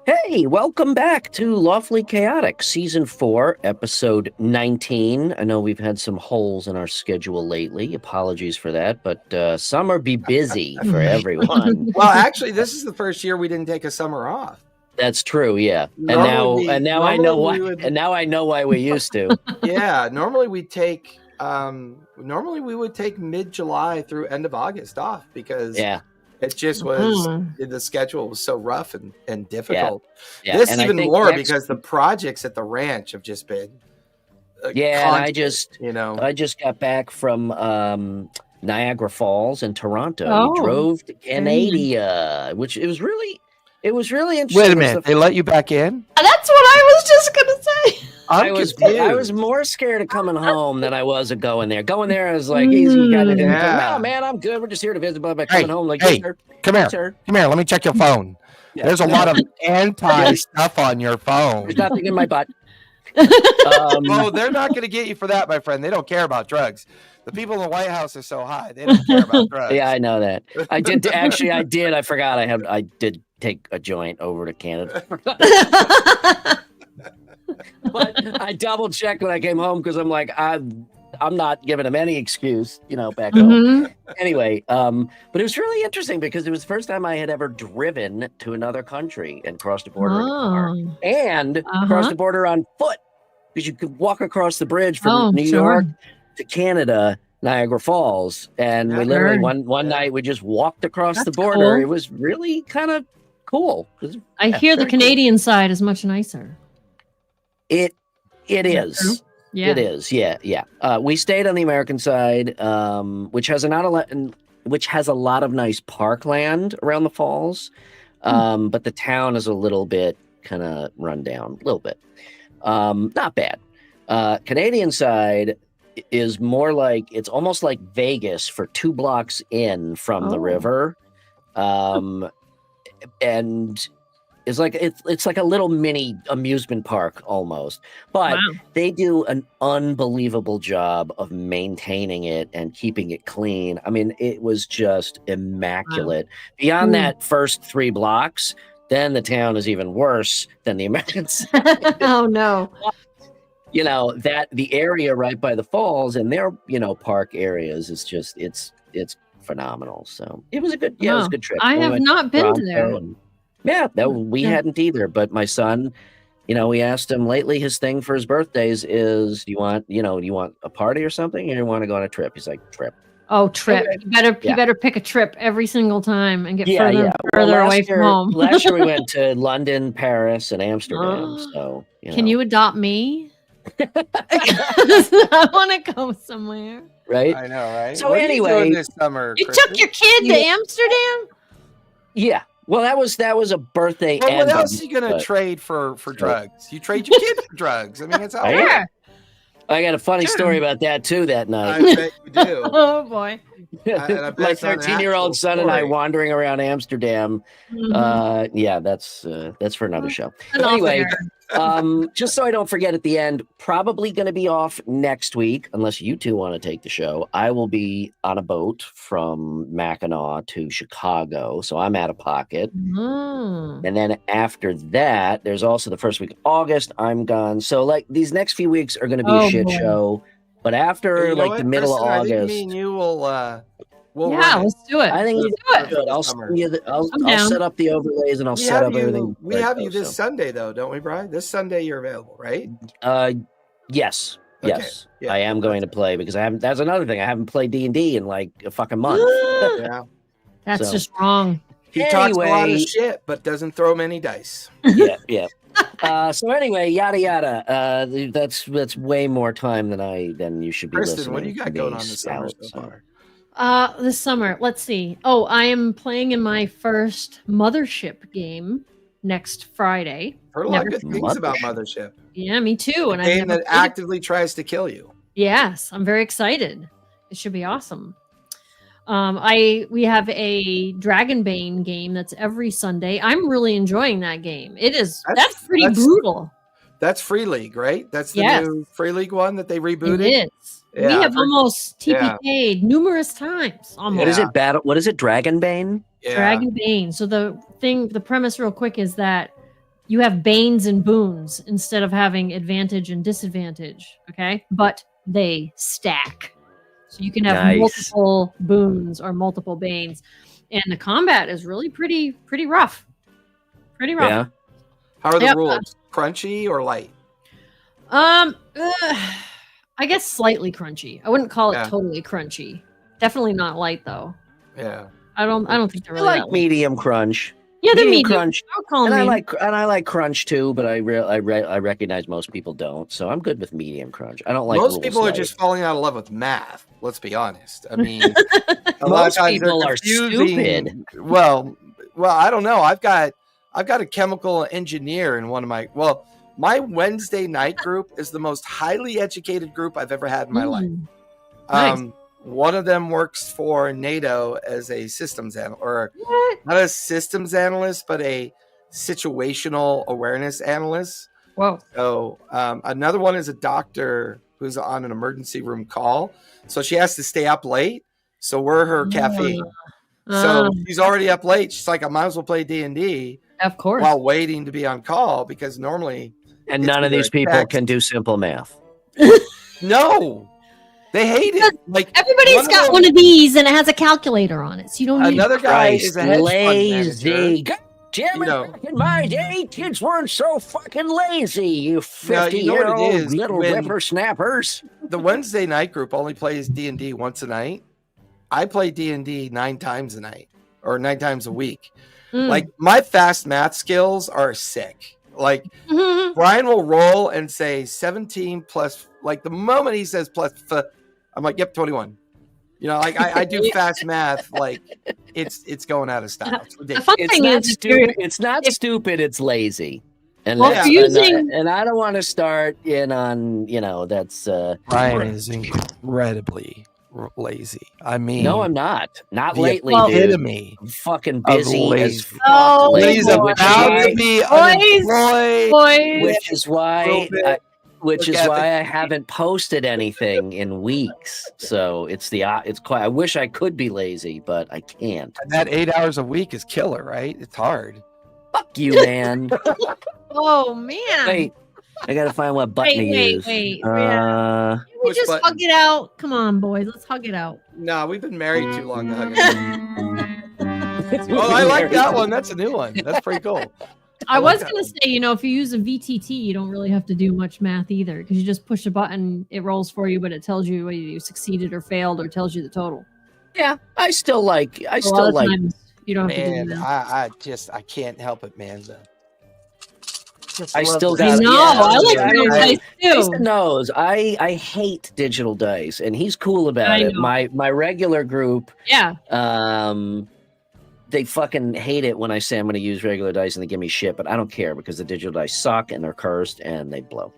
Hey, welcome back to Lawfully Chaotic, Season 4, Episode 19. I know we've had some holes in our schedule lately. Apologies for that, but summer be busy for everyone. Well, actually, this is the first year we didn't take a summer off. That's true, yeah. Normally And now I know why. we would- And now I know why we used to. Yeah, normally we would take mid-July through end of August off because Yeah, it just was the schedule was so rough and difficult. yeah. This And I even think more next- because the projects at the ranch have just been Yeah, and I constant, just got back from Niagara Falls and Toronto. Oh, We drove to Canada, which it was really interesting. Wait a It was minute, they let you back in? That's what I was just gonna say. I'm I was more scared of coming home than I was of going there. Going there, I was like, easy, you got it. Yeah. No, man, I'm good. We're just here to visit. But coming home, like, hey, sir, Come here. sir. Come here. Let me check your phone. Yeah. There's a lot of anti stuff on your phone. There's nothing in my butt. Oh, they're not going to get you for that, my friend. They don't care about drugs. The people in the White House are so high. They don't care about drugs. Yeah, I know that. I did. Actually, I did. I forgot. I did take a joint over to Canada. But I double checked when I came home because I'm like, I'm not giving him any excuse, back home. Anyway, but it was really interesting because it was the first time I had ever driven to another country and crossed the border in a car and crossed the border on foot because you could walk across the bridge from New York to Canada, Niagara Falls, and we literally one night we just walked across the border. It was really kind of cool. I hear the Canadian side is much nicer. It is. Yeah. It is. Yeah. We stayed on the American side, which has a lot of nice parkland around the falls, but the town is a little bit kind of run down, a little bit. Not bad. Canadian side is more like it's almost like Vegas for 2 blocks in from the river, and. It's like a little mini amusement park almost, but they do an unbelievable job of maintaining it and keeping it clean. I mean, it was just immaculate. Beyond that first 3 blocks, then the town is even worse than the American side. Oh no! That the area right by the falls and their park areas is just it's phenomenal. So it was a good it was a good trip. I have not been to there. Yeah, we hadn't either. But my son, we asked him lately. His thing for his birthdays is, do you want a party or something, or you want to go on a trip? He's like, trip. Oh, trip! Okay. You better pick a trip every single time and get further and further away from home. Last year we went to London, Paris, and Amsterdam. So can you adopt me? I want to go somewhere. Right? I know, right? So what anyway, are you doing this summer, you Kristen? took your kid to Amsterdam? Yeah. Well, that was a birthday. Well, what else are you gonna trade for drugs? You trade your kid for drugs. I mean, it's all right. I got a funny story about that too that night. I bet you do. Oh boy. My 13-year-old son and I wandering around Amsterdam. Yeah, that's for another show. Anyway, just so I don't forget at the end, probably going to be off next week unless you two want to take the show. I will be on a boat from Mackinac to Chicago, so I'm out of pocket. And then after that, there's also the first week of August. I'm gone. So like these next few weeks are going to be a shit show. But after the middle of August, I think me and you will. Let's do it. I think let's do it. Good. I'll set up the overlays and I'll set up everything. We have you this Sunday though, don't we, Brian? This Sunday you're available, right? Yes. Okay. Yes, I am going to play because I haven't. That's another thing. I haven't played D&D in like a fucking month. Yeah, that's just wrong. He talks a lot of shit, but doesn't throw many dice. Yeah. So anyway, yada yada. That's way more time than you should be Kristen, listening. what do you got going on this summer so far? This summer, let's see. Oh, I am playing in my first Mothership game next Friday. Heard a lot of good things about Mothership. Yeah, me too. And a game that actively tries to kill you. Yes, I'm very excited. It should be awesome. We have a Dragonbane game that's every Sunday. I'm really enjoying that game. That's pretty brutal. That's Free League, right? That's the new Free League one that they rebooted. It is. Yeah, we have almost TPK'd numerous times. Almost. What is it? What is it? Dragonbane? Yeah. Dragonbane. So the premise real quick is that you have banes and boons instead of having advantage and disadvantage. Okay, but they stack, so you can have multiple boons or multiple banes, and the combat is really pretty rough. Pretty rough. Yeah. How are the rules? Crunchy or light? I guess slightly crunchy. I wouldn't call it totally crunchy. Definitely not light though. Yeah. I don't think they're really like medium crunch. Yeah, they're medium crunch. I'll call and them I like crunch too, but I recognize most people don't. So I'm good with medium crunch. I don't like most people light. are just falling out of love with math. Let's be honest. I mean, most people are stupid. Well, I don't know. I've got a chemical engineer in one of my Wednesday night group is the most highly educated group I've ever had in my life. Nice. One of them works for NATO as a systems analyst, or not a systems analyst, but a situational awareness analyst. Whoa. So another one is a doctor who's on an emergency room call. So she has to stay up late. So we're her caffeine. So she's already up late. She's like, I might as well play D&D. Of course. While waiting to be on call, because normally. And none of these people can do simple math. No. They hate it. Like everybody's got one of these, and it has a calculator on it, so you don't need. Another guy is a hedge lazy. God damn it! Back in my day, kids weren't so fucking lazy. You 50-year-old little whippersnappers. The Wednesday night group only plays D&D once a night. I play D&D 9 times a night, or 9 times a week. Like my fast math skills are sick. Like Brian will roll and say 17 plus. Like the moment he says plus. I'm like, yep, 21. You know, like I do fast math. Like it's going out of style. It's ridiculous. It's not stupid. It's not stupid. It's lazy. And and I don't want to start in on, that's Brian is incredibly lazy. I mean, no, I'm not. Not lately, dude. I'm fucking busy as fuck. Oh, he's about to be unemployed, which is why I haven't posted anything in weeks. So it's quite. I wish I could be lazy, but I can't. And that 8 hours a week is killer, right? It's hard. Fuck you, man. Oh man. Wait, I gotta find what button to use. Wait. Can we just hug it out? Come on, boys. Let's hug it out. No, we've been married too long to hug it out. Oh, I like that one. That's a new one. That's pretty cool. I was going to say, if you use a VTT, you don't really have to do much math either, because you just push a button, it rolls for you, but it tells you whether you succeeded or failed, or tells you the total. Yeah, I still like. You don't have to do that. I can't help it, man. I still got. I like real dice too. Jason knows I hate digital dice, and he's cool about it. My regular group, they fucking hate it when I say I'm going to use regular dice, and they give me shit. But I don't care, because the digital dice suck and they're cursed and they blow.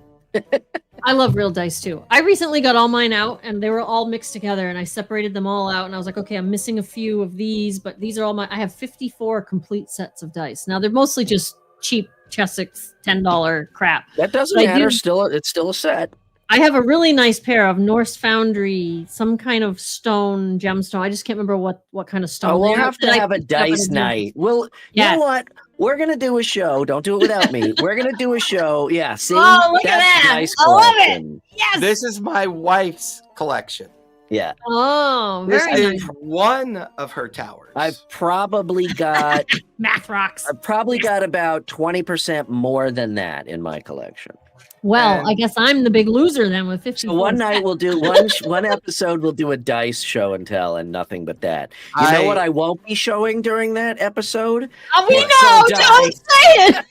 I love real dice too. I recently got all mine out, and they were all mixed together, and I separated them all out, and I was like, okay, I'm missing a few of these, but these are all I have 54 complete sets of dice. Now they're mostly just cheap Chessex $10 crap. That doesn't matter. It's still a set. I have a really nice pair of Norse Foundry, some kind of stone, gemstone. I just can't remember what kind of stone. Oh, we'll have to have a dice night. You know what? We're going to do a show. Don't do it without me. We're going to do a show. Yeah. See? Oh, look at that. Nice I love it. Yes. This is my wife's collection. Yeah. Oh, very this is nice. one of her towers. I've probably got math rocks. I've probably got about 20% more than that in my collection. Well, I guess I'm the big loser then with 50. So one night we'll do one episode. We'll do a dice show and tell, and nothing but that. You know what I won't be showing during that episode? Oh, we know. Don't say it.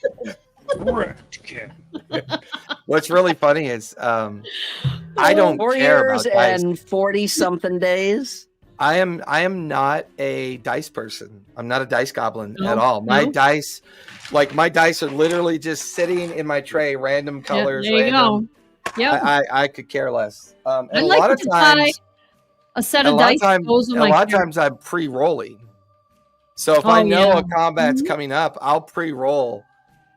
What's really funny is I don't 4 care years about dice. And 40-something days. I am not a dice person. I'm not a dice goblin at all. My dice. Like my dice are literally just sitting in my tray, random colors. There you go. Yeah, I could care less. And I'd a like lot of to times, a set of dice. A lot of times I'm pre-rolling. So if I know a combat's coming up, I'll pre-roll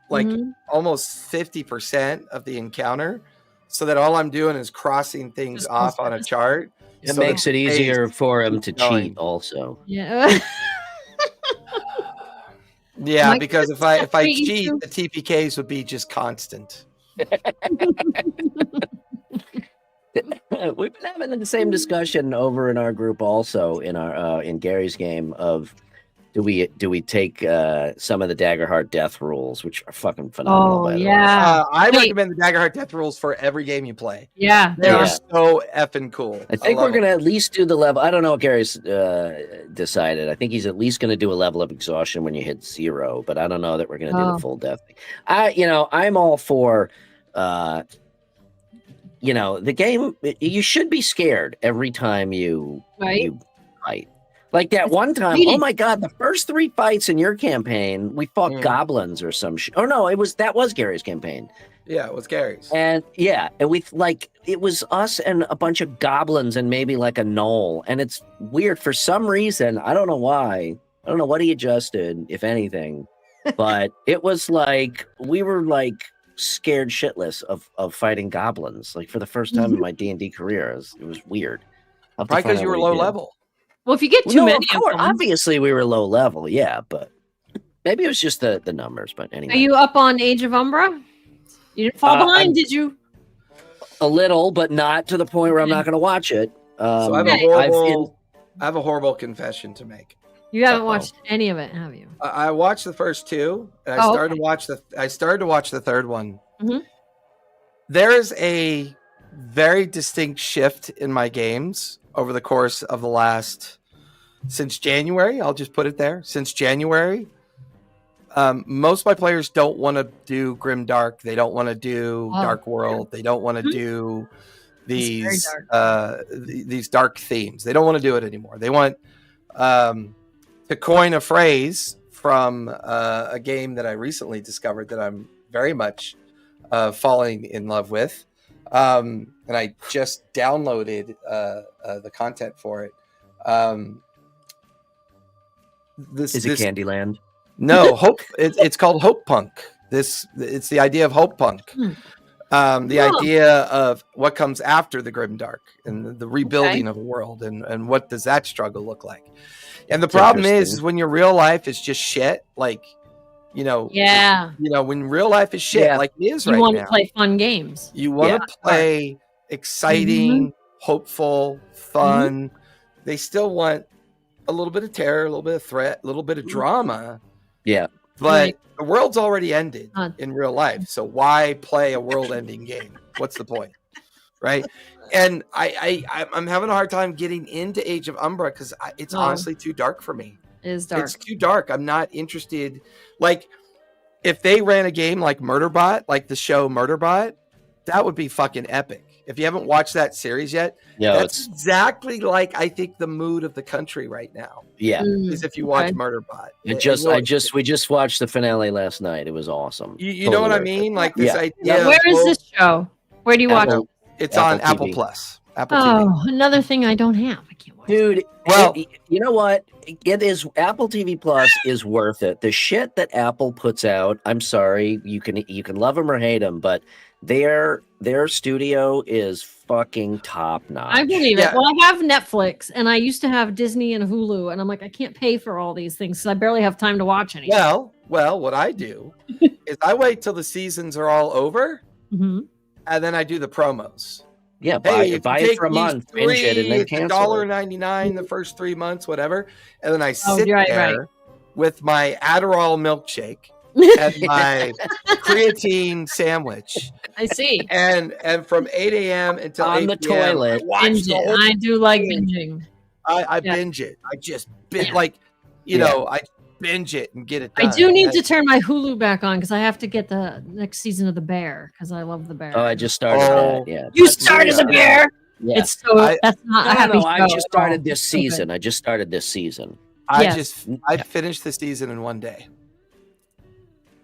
like almost 50% of the encounter, so that all I'm doing is crossing things off on a chart. It makes it easier for him to cheat, also. Yeah. Yeah, because if I frustrate you cheat, too? the TPKs would be just constant. We've been having the same discussion over in our group, also in our in Gary's game of do we take some of the Daggerheart death rules, which are fucking phenomenal. Oh by the way. yeah. I Wait. recommend the Daggerheart death rules for every game you play. Yeah, They are Yeah. so effing cool. I think we're love 'em. gonna at least do the level. I don't know what Gary's decided. I think he's at least gonna do a level of exhaustion when you hit 0, but I don't know that we're gonna do Oh. the full death thing. I'm all for the game. You should be scared every time you fight. Like that one time, exciting. oh my god, the first 3 fights in your campaign, we fought goblins or some shit. Oh no, that was Gary's campaign. Yeah, it was Gary's. And we it was us and a bunch of goblins and maybe like a gnoll. And it's weird for some reason. I don't know why. I don't know what he adjusted, if anything. But it was like we were like scared shitless of fighting goblins. Like for the first time in my D&D career, it was weird. Probably because you were low level. Well, if you get too many of course, them, obviously we were low level, yeah, but maybe it was just the numbers. But anyway, are you up on Age of Umbra? You didn't fall behind, did you? A little, but not to the point where I'm not going to watch it. So I have a horrible confession to make. You haven't watched any of it, have you? I watched the first 2, and I started to watch the third one. Mhm. There is a very distinct shift in my games over the course of the last, since January. I'll just put it there. Since January, most of my players don't want to do Grim Dark. They don't want to do Dark World. They don't want to do these dark themes. They don't want to do it anymore. They want to coin a phrase from a game that I recently discovered that I'm very much falling in love with. And I just downloaded the content for it. Is it Candyland? No, Hope. It's called Hope Punk. It's the idea of Hope Punk. The idea of what comes after the Grim Dark and the rebuilding of a world, and what does that struggle look like? And the problem is when your real life is just shit, like when real life is shit, like it is right now. You want to play fun games. You want to play exciting, hopeful, fun. They still want a little bit of terror, a little bit of threat, a little bit of drama. Yeah. But the world's already ended in real life. So why play a world-ending game? What's the point? Right? And I'm having a hard time getting into Age of Umbra because it's honestly too dark for me. It is dark. It's too dark. I'm not interested. Like, if they ran a game like Murderbot, like the show Murderbot, that would be fucking epic. If you haven't watched that series yet, that's exactly like I think the mood of the country right now. Yeah, is if you watch Murderbot. We just watched the finale last night. It was awesome. You know what I mean? Like this idea. Where is this show? Where do you watch it? It's on Apple Plus. Apple TV. Oh, another thing I don't have. I can't watch. Dude, well, you know what? It is Apple TV Plus is worth it. The shit that Apple puts out, I'm sorry, you can love them or hate them, but their studio is fucking top notch. I believe it. Well, I have Netflix, and I used to have Disney and Hulu, and I'm like, I can't pay for all these things, so I barely have time to watch anything. Well, what I do is I wait till the seasons are all over, and then I do the promos. Yeah, buy it for a month, binge it, and then cancel $1.99 the first 3 months, whatever. And then I sit there with my Adderall milkshake and my creatine sandwich. I see. And from 8 a.m. until on 8 the p.m., toilet. I do like binging. I binge it. I just I binge it and get it done. I do need to turn my Hulu back on because I have to get the next season of The Bear because I love The Bear. Oh, I just started that. Yeah, you started The Bear. Yeah. It's so that's not a happy show. I just started this season. I finished the season in one day.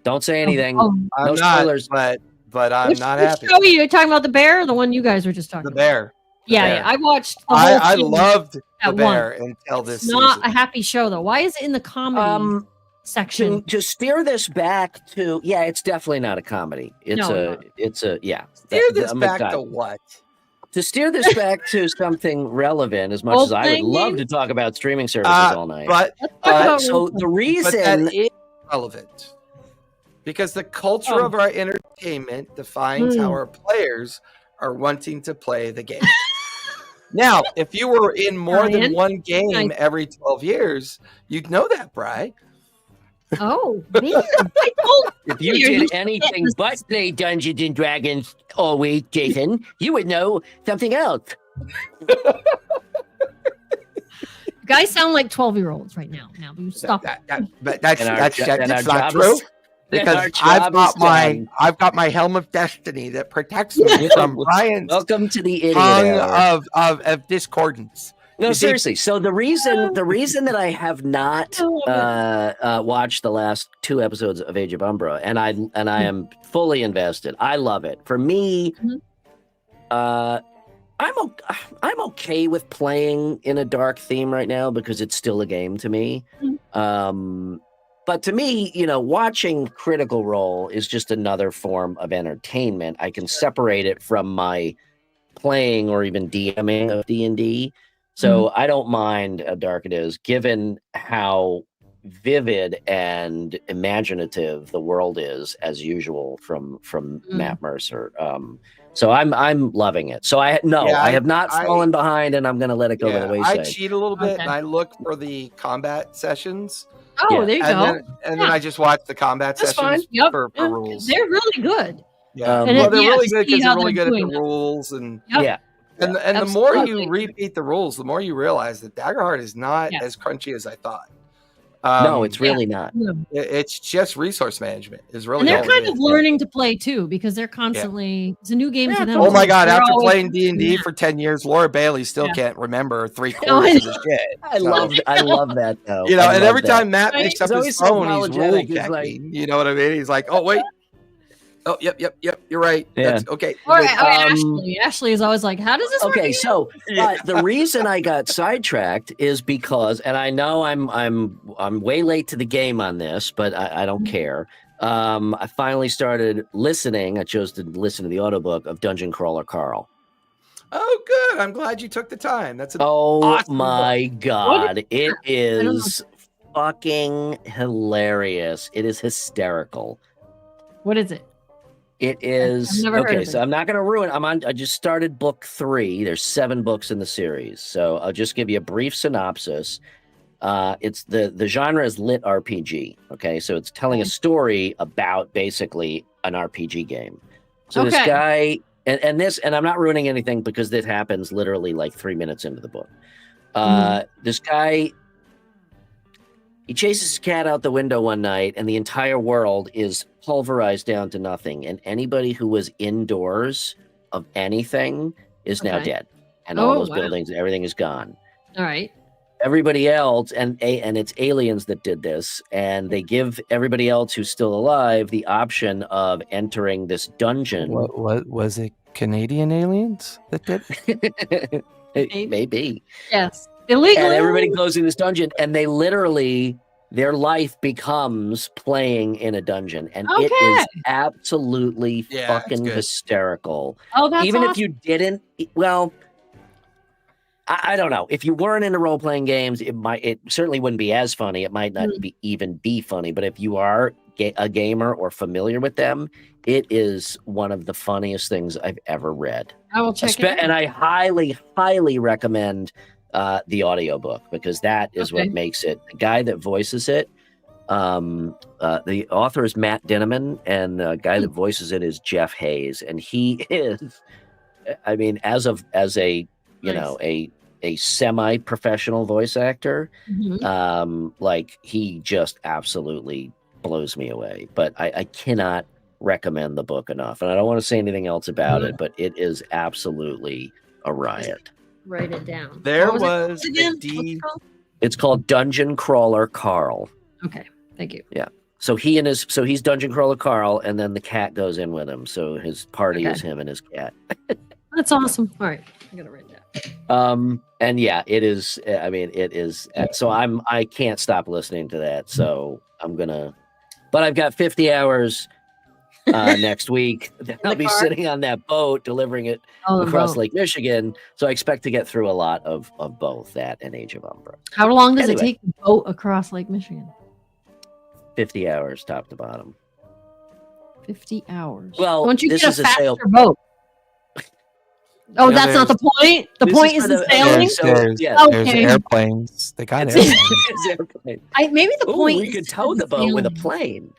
Don't say anything. I'm spoilers, but I'm not happy. Which show are you talking about? The Bear, or the one you guys were just talking about? The Bear. Yeah, I watched. The whole I loved The Bear until this season. Not a happy show though. Why is it in the comedy section? To steer this back to it's definitely not a comedy. Steer this back to what? To steer this back to something relevant, as much as I would love to talk about streaming services all night. But so the reason relevant because the culture of our entertainment defines how our players are wanting to play the game. Now, if you were in more than one game every 12 years, you'd know that, Bri. Oh, man. If you did anything but play Dungeons and Dragons always, Jason, you would know something else. You guys sound like 12-year-olds right now. Now, you stop. That's not true. Because I've got my helm of destiny that protects me from Brian's welcome to the idiot tongue of discordance. No, seriously. So the reason that I have not watched the last 2 episodes of Age of Umbra, and I am fully invested. I love it. For me, I'm okay with playing in a dark theme right now because it's still a game to me. But to me, watching Critical Role is just another form of entertainment. I can separate it from my playing or even DMing of D&D. So I don't mind how dark it is, given how vivid and imaginative the world is, as usual, from Matt Mercer. So I'm loving it. So I have not fallen behind, and I'm going to let it go to the wayside. I cheat a little bit, and I look for the combat sessions. Oh, there you go. Then I just watch the combat sessions for rules. They're really good. Yeah, they're really good because they're really good at the rules, and and the more you repeat the rules, the more you realize that Daggerheart is not as crunchy as I thought. No, it's really not. It's just resource management. Is really, and they're kind of learning to play too because they're constantly. It's a new game for them. Oh my god! After playing D&D for 10 years, Laura Bailey still can't remember 3/4 of the shit. I love that though. And every time Matt picks up his phone, he's rule checking. You know what I mean? He's like, "Oh wait, oh yep, you're right. That's okay." Or Ashley is always like, "How does this work?" Okay, so the reason I got sidetracked is because, and I know I'm way late to the game on this, but I don't care. I finally started listening. I chose to listen to the audiobook of Dungeon Crawler Carl. Oh, good. I'm glad you took the time. That's awesome my book. God, it is fucking hilarious. It is hysterical. What is it? It is okay. So I'm not going to ruin. I just started book 3. There's 7 books in the series, so I'll just give you a brief synopsis. It's the genre is lit RPG. Okay, so it's telling a story about basically an RPG game. So this guy and I'm not ruining anything because this happens literally like 3 minutes into the book. This guy. He chases his cat out the window one night, and the entire world is pulverized down to nothing. And anybody who was indoors of anything is now dead. And all those buildings, everything is gone. All right. Everybody else, and it's aliens that did this, and they give everybody else who's still alive the option of entering this dungeon. What was it? Canadian aliens that did? Maybe. Yes. Illegally. And everybody goes in this dungeon, and they literally, their life becomes playing in a dungeon, and it is absolutely fucking hysterical. Oh, that's even awesome. if you didn't. Well, I don't know. If you weren't into role playing games, it certainly wouldn't be as funny. It might not even be funny. But if you are a gamer or familiar with them, it is one of the funniest things I've ever read. I will check it out. And I highly, highly recommend the audiobook because that is what makes it. The guy that voices it, the author is Matt Dinneman, and the guy that voices it is Jeff Hayes, and he is, I mean, as a a semi-professional voice actor, like he just absolutely blows me away. But I cannot recommend the book enough, and I don't want to say anything else about it, but it is absolutely a riot. Write it down. There was a D. It's called Dungeon Crawler Carl. Okay, thank you. Yeah. So he's Dungeon Crawler Carl, and then the cat goes in with him. So his party is him and his cat. That's awesome. All right, I gotta write that. And yeah, it is. I mean, it is. So I can't stop listening to that. So I'm gonna. But I've got 50 hours next week. I'll be sitting on that boat delivering it across Lake Michigan. So I expect to get through a lot of both that and Age of Umbra. How long does it take to boat across Lake Michigan? 50 hours top to bottom. 50 hours. Well, don't you this get is a a sail- faster boat? Oh, Yeah, that's not the point. The This point is is for the sailing. So, yeah. There's Okay. airplanes. They got It's- airplanes. It's airplane. Maybe the Ooh, point we is could to tow do the boat with a sailing. plane.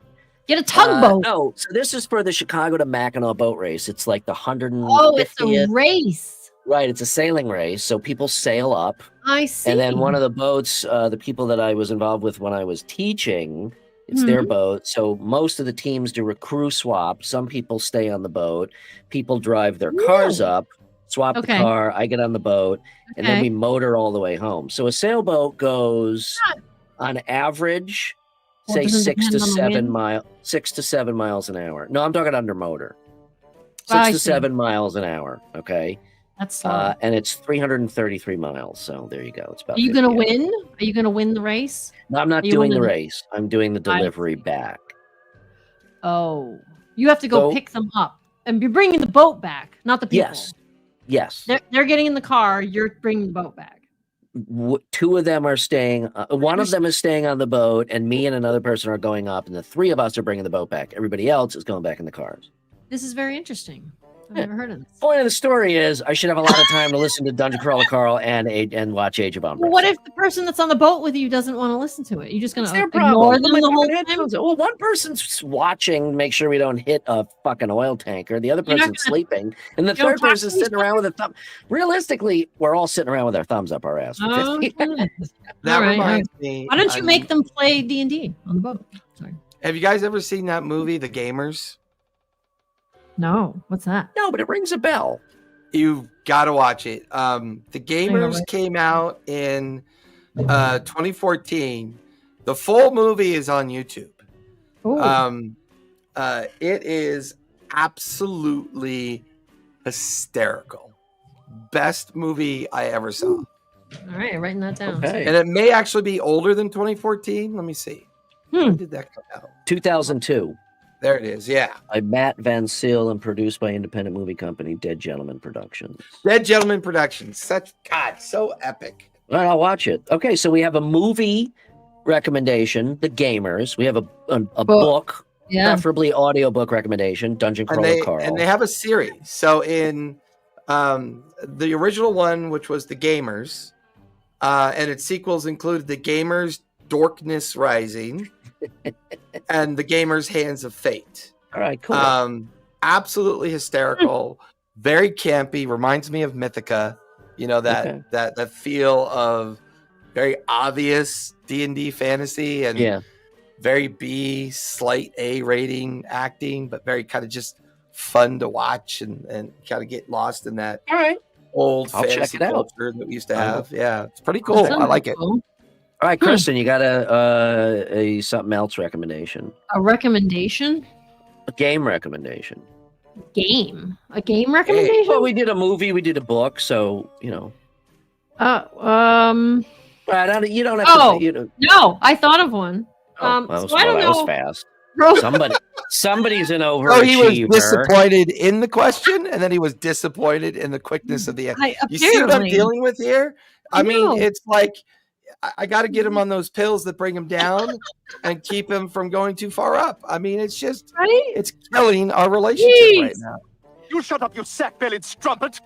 Get a tugboat. No, so this is for the Chicago to Mackinac boat race. It's like the 150th. Oh, it's a race. Right, it's a sailing race. So people sail up, I see. and then one of the boats, the people that I was involved with when I was teaching, it's their Mm-hmm. boat. So most of the teams do a crew swap. Some people stay on the boat. People drive their cars Really? up, swap Okay. the car. I get on the boat, and then Okay. we motor all the way home. So a sailboat goes on average, Well, say doesn't 6 to depend on the 7 wind? miles, 6 to 7 miles an hour. No, I'm talking under motor. Oh, I 6 to see. 7 miles an hour. Okay. That's slow. And it's 333 miles. So there you go. It's about. Are you 50 gonna hours. win? Are you gonna win the race? No, I'm not Are you doing the winning? race. I'm doing the I delivery back. Oh, you have to go So- pick them up, and you're bringing the boat back, not the people. Yes. They're getting in the car. You're bringing the boat back. Two of them are staying. One of them is staying on the boat, and me and another person are going up, and the three of us are bringing the boat back. Everybody else is going back in the cars. This is very interesting. I've Yeah. never heard of this. Point of the story is I should have a lot of time to listen to Dungeon Crawler Carl and watch Age of Umbra. Well, what if the person that's on the boat with you doesn't want to listen to it? You're just gonna It's their ignore problem. them My the whole fucking time? headphones- Well, one person's watching, make sure we don't hit a fucking oil tanker. The other You're not person's gonna- sleeping, and the you don't third talk person's to each sitting around with a thumb. Realistically, we're all sitting around with our thumbs up our ass. For Oh, 50 okay. That All right, reminds me. Why don't you make them play D&D on the boat? Sorry. Have you guys ever seen that movie, The Gamers? No. What's that? No, but it rings a bell. You've got to watch it. The Gamers wait. came out in 2014. The full movie is on YouTube. Oh, It is absolutely hysterical. Best movie I ever saw. all right. Writing that down. Okay. And it may actually be older than 2014. Let me see. When did that come out? 2002. There it is. Yeah. By Matt Van Seal and produced by independent movie company Dead Gentleman Productions. Dead Gentleman Productions. So epic. All right, I'll watch it. Okay, so we have a movie recommendation, The Gamers. We have a book, Yeah. preferably audiobook recommendation, Dungeon Crawler Carl. And they have a series. So in the original one, which was The Gamers, and its sequels included The Gamers Dorkness Rising and The Gamers Hands of Fate. All right, cool. Absolutely hysterical, very campy, reminds me of Mythica. You know, that feel of very obvious D&D fantasy and Yeah. very B, slight A rating acting, but very kind of just fun to watch and kind of get lost in that All right. old I'll check fantasy it out. culture that we used to I will. have. Yeah, it's pretty cool. Sounds I like it. cool. All right, Kristen, you got a something else recommendation. A recommendation? A game recommendation. Game? A game recommendation? Well, we did a movie, we did a book, so, you know. Um. You don't have Oh. to. You know, No, I thought of one. that was, So I don't that was know. fast. Bro, Somebody's an Oh, overachiever. he was disappointed in the question, and then he was disappointed in the quickness of the answer. You see what I'm apparently. dealing with here? I mean, No. it's like I got to get him on those pills that bring him down and keep him from going too far up. I mean, it's just Right? it's killing our relationship right Jeez. now. You shut up, you sack-bellied strumpet!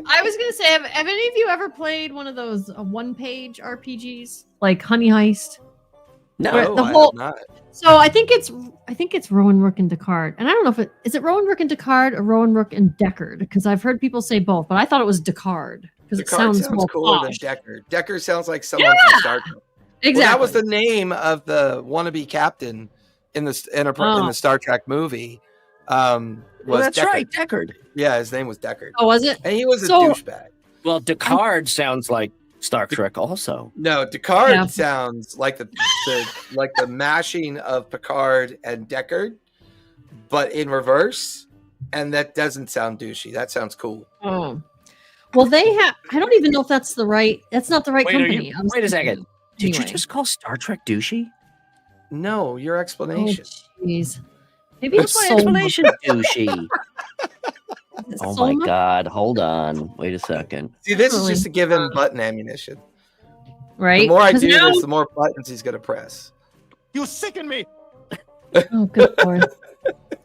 I was gonna say, have any of you ever played one of those one-page RPGs like Honey Heist? No, Where No, the I have whole- not. So I think it's Rowan, Rook, and Descartes, and I don't know if is it Rowan, Rook, and Descartes or Rowan, Rook, and Deckard, because I've heard people say both, but I thought it was Descartes because it Descartes sounds more cooler posh. than Deckard. Deckard sounds like someone from Star Trek. Exactly. Well, that was the name of the wannabe captain in the in the Star Trek movie. Was that's Deckard. right, Deckard. Yeah, his name was Deckard, Oh, was it? and he was a So- douchebag. Well, Descartes sounds like Star Trek also. No, Descartes Yeah. sounds like the like the mashing of Picard and Deckard, but in reverse. And that doesn't sound douchey. That sounds cool. Oh. Well, they have. I don't even know if that's the right. That's not the right Wait, are company. you- I was wait a thinking. second. Did you Anyway. just call Star Trek douchey? No, your Oh, explanation. jeez. Maybe What's it's my Soul. explanation? Douchey. Is it Oh Soul? my God! Hold on. Wait a second. See, this is Really? just to give him button ammunition. right? The more I 'Cause do now- this, the more buttons he's gonna press. You sicken me. Oh, good lord.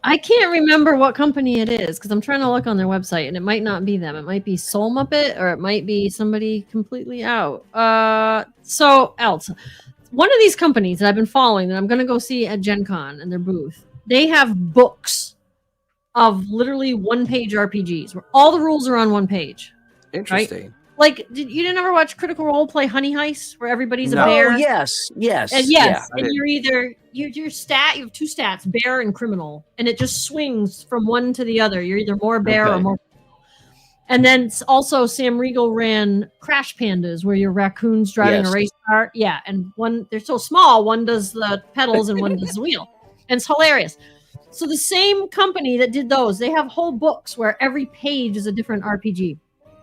I can't remember what company it is because I'm trying to look on their website and it might not be them. It might be Soul Muppet or it might be somebody completely out. So else. One of these companies that I've been following that I'm going to go see at Gen Con in their booth, they have books of literally one-page RPGs where all the rules are on one page. Interesting. Like, you didn't ever watch Critical Role play Honey Heist where everybody's No. a bear? Oh, yes. And Yeah, and you're either your stat, you have two stats, bear and criminal, and it just swings from one to the other. You're either more bear or Okay. more. And then also Sam Riegel ran Crash Pandas, where your raccoon's driving Yes. a race car. Yeah, and one they're so small, one does the pedals and one does the wheel, and it's hilarious. So the same company that did those, they have whole books where every page is a different RPG.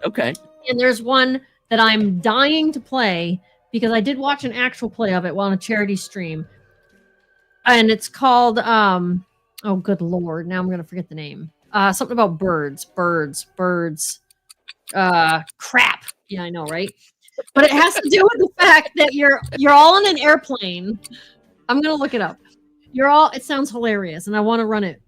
Okay. And there's one that I'm dying to play because I did watch an actual play of it while on a charity stream. And it's called oh good lord, now I'm gonna forget the name. Something about birds. Crap. Yeah, I know, right? But it has to do with the fact that you're all in an airplane. I'm gonna look it up. It sounds hilarious, and I want to run it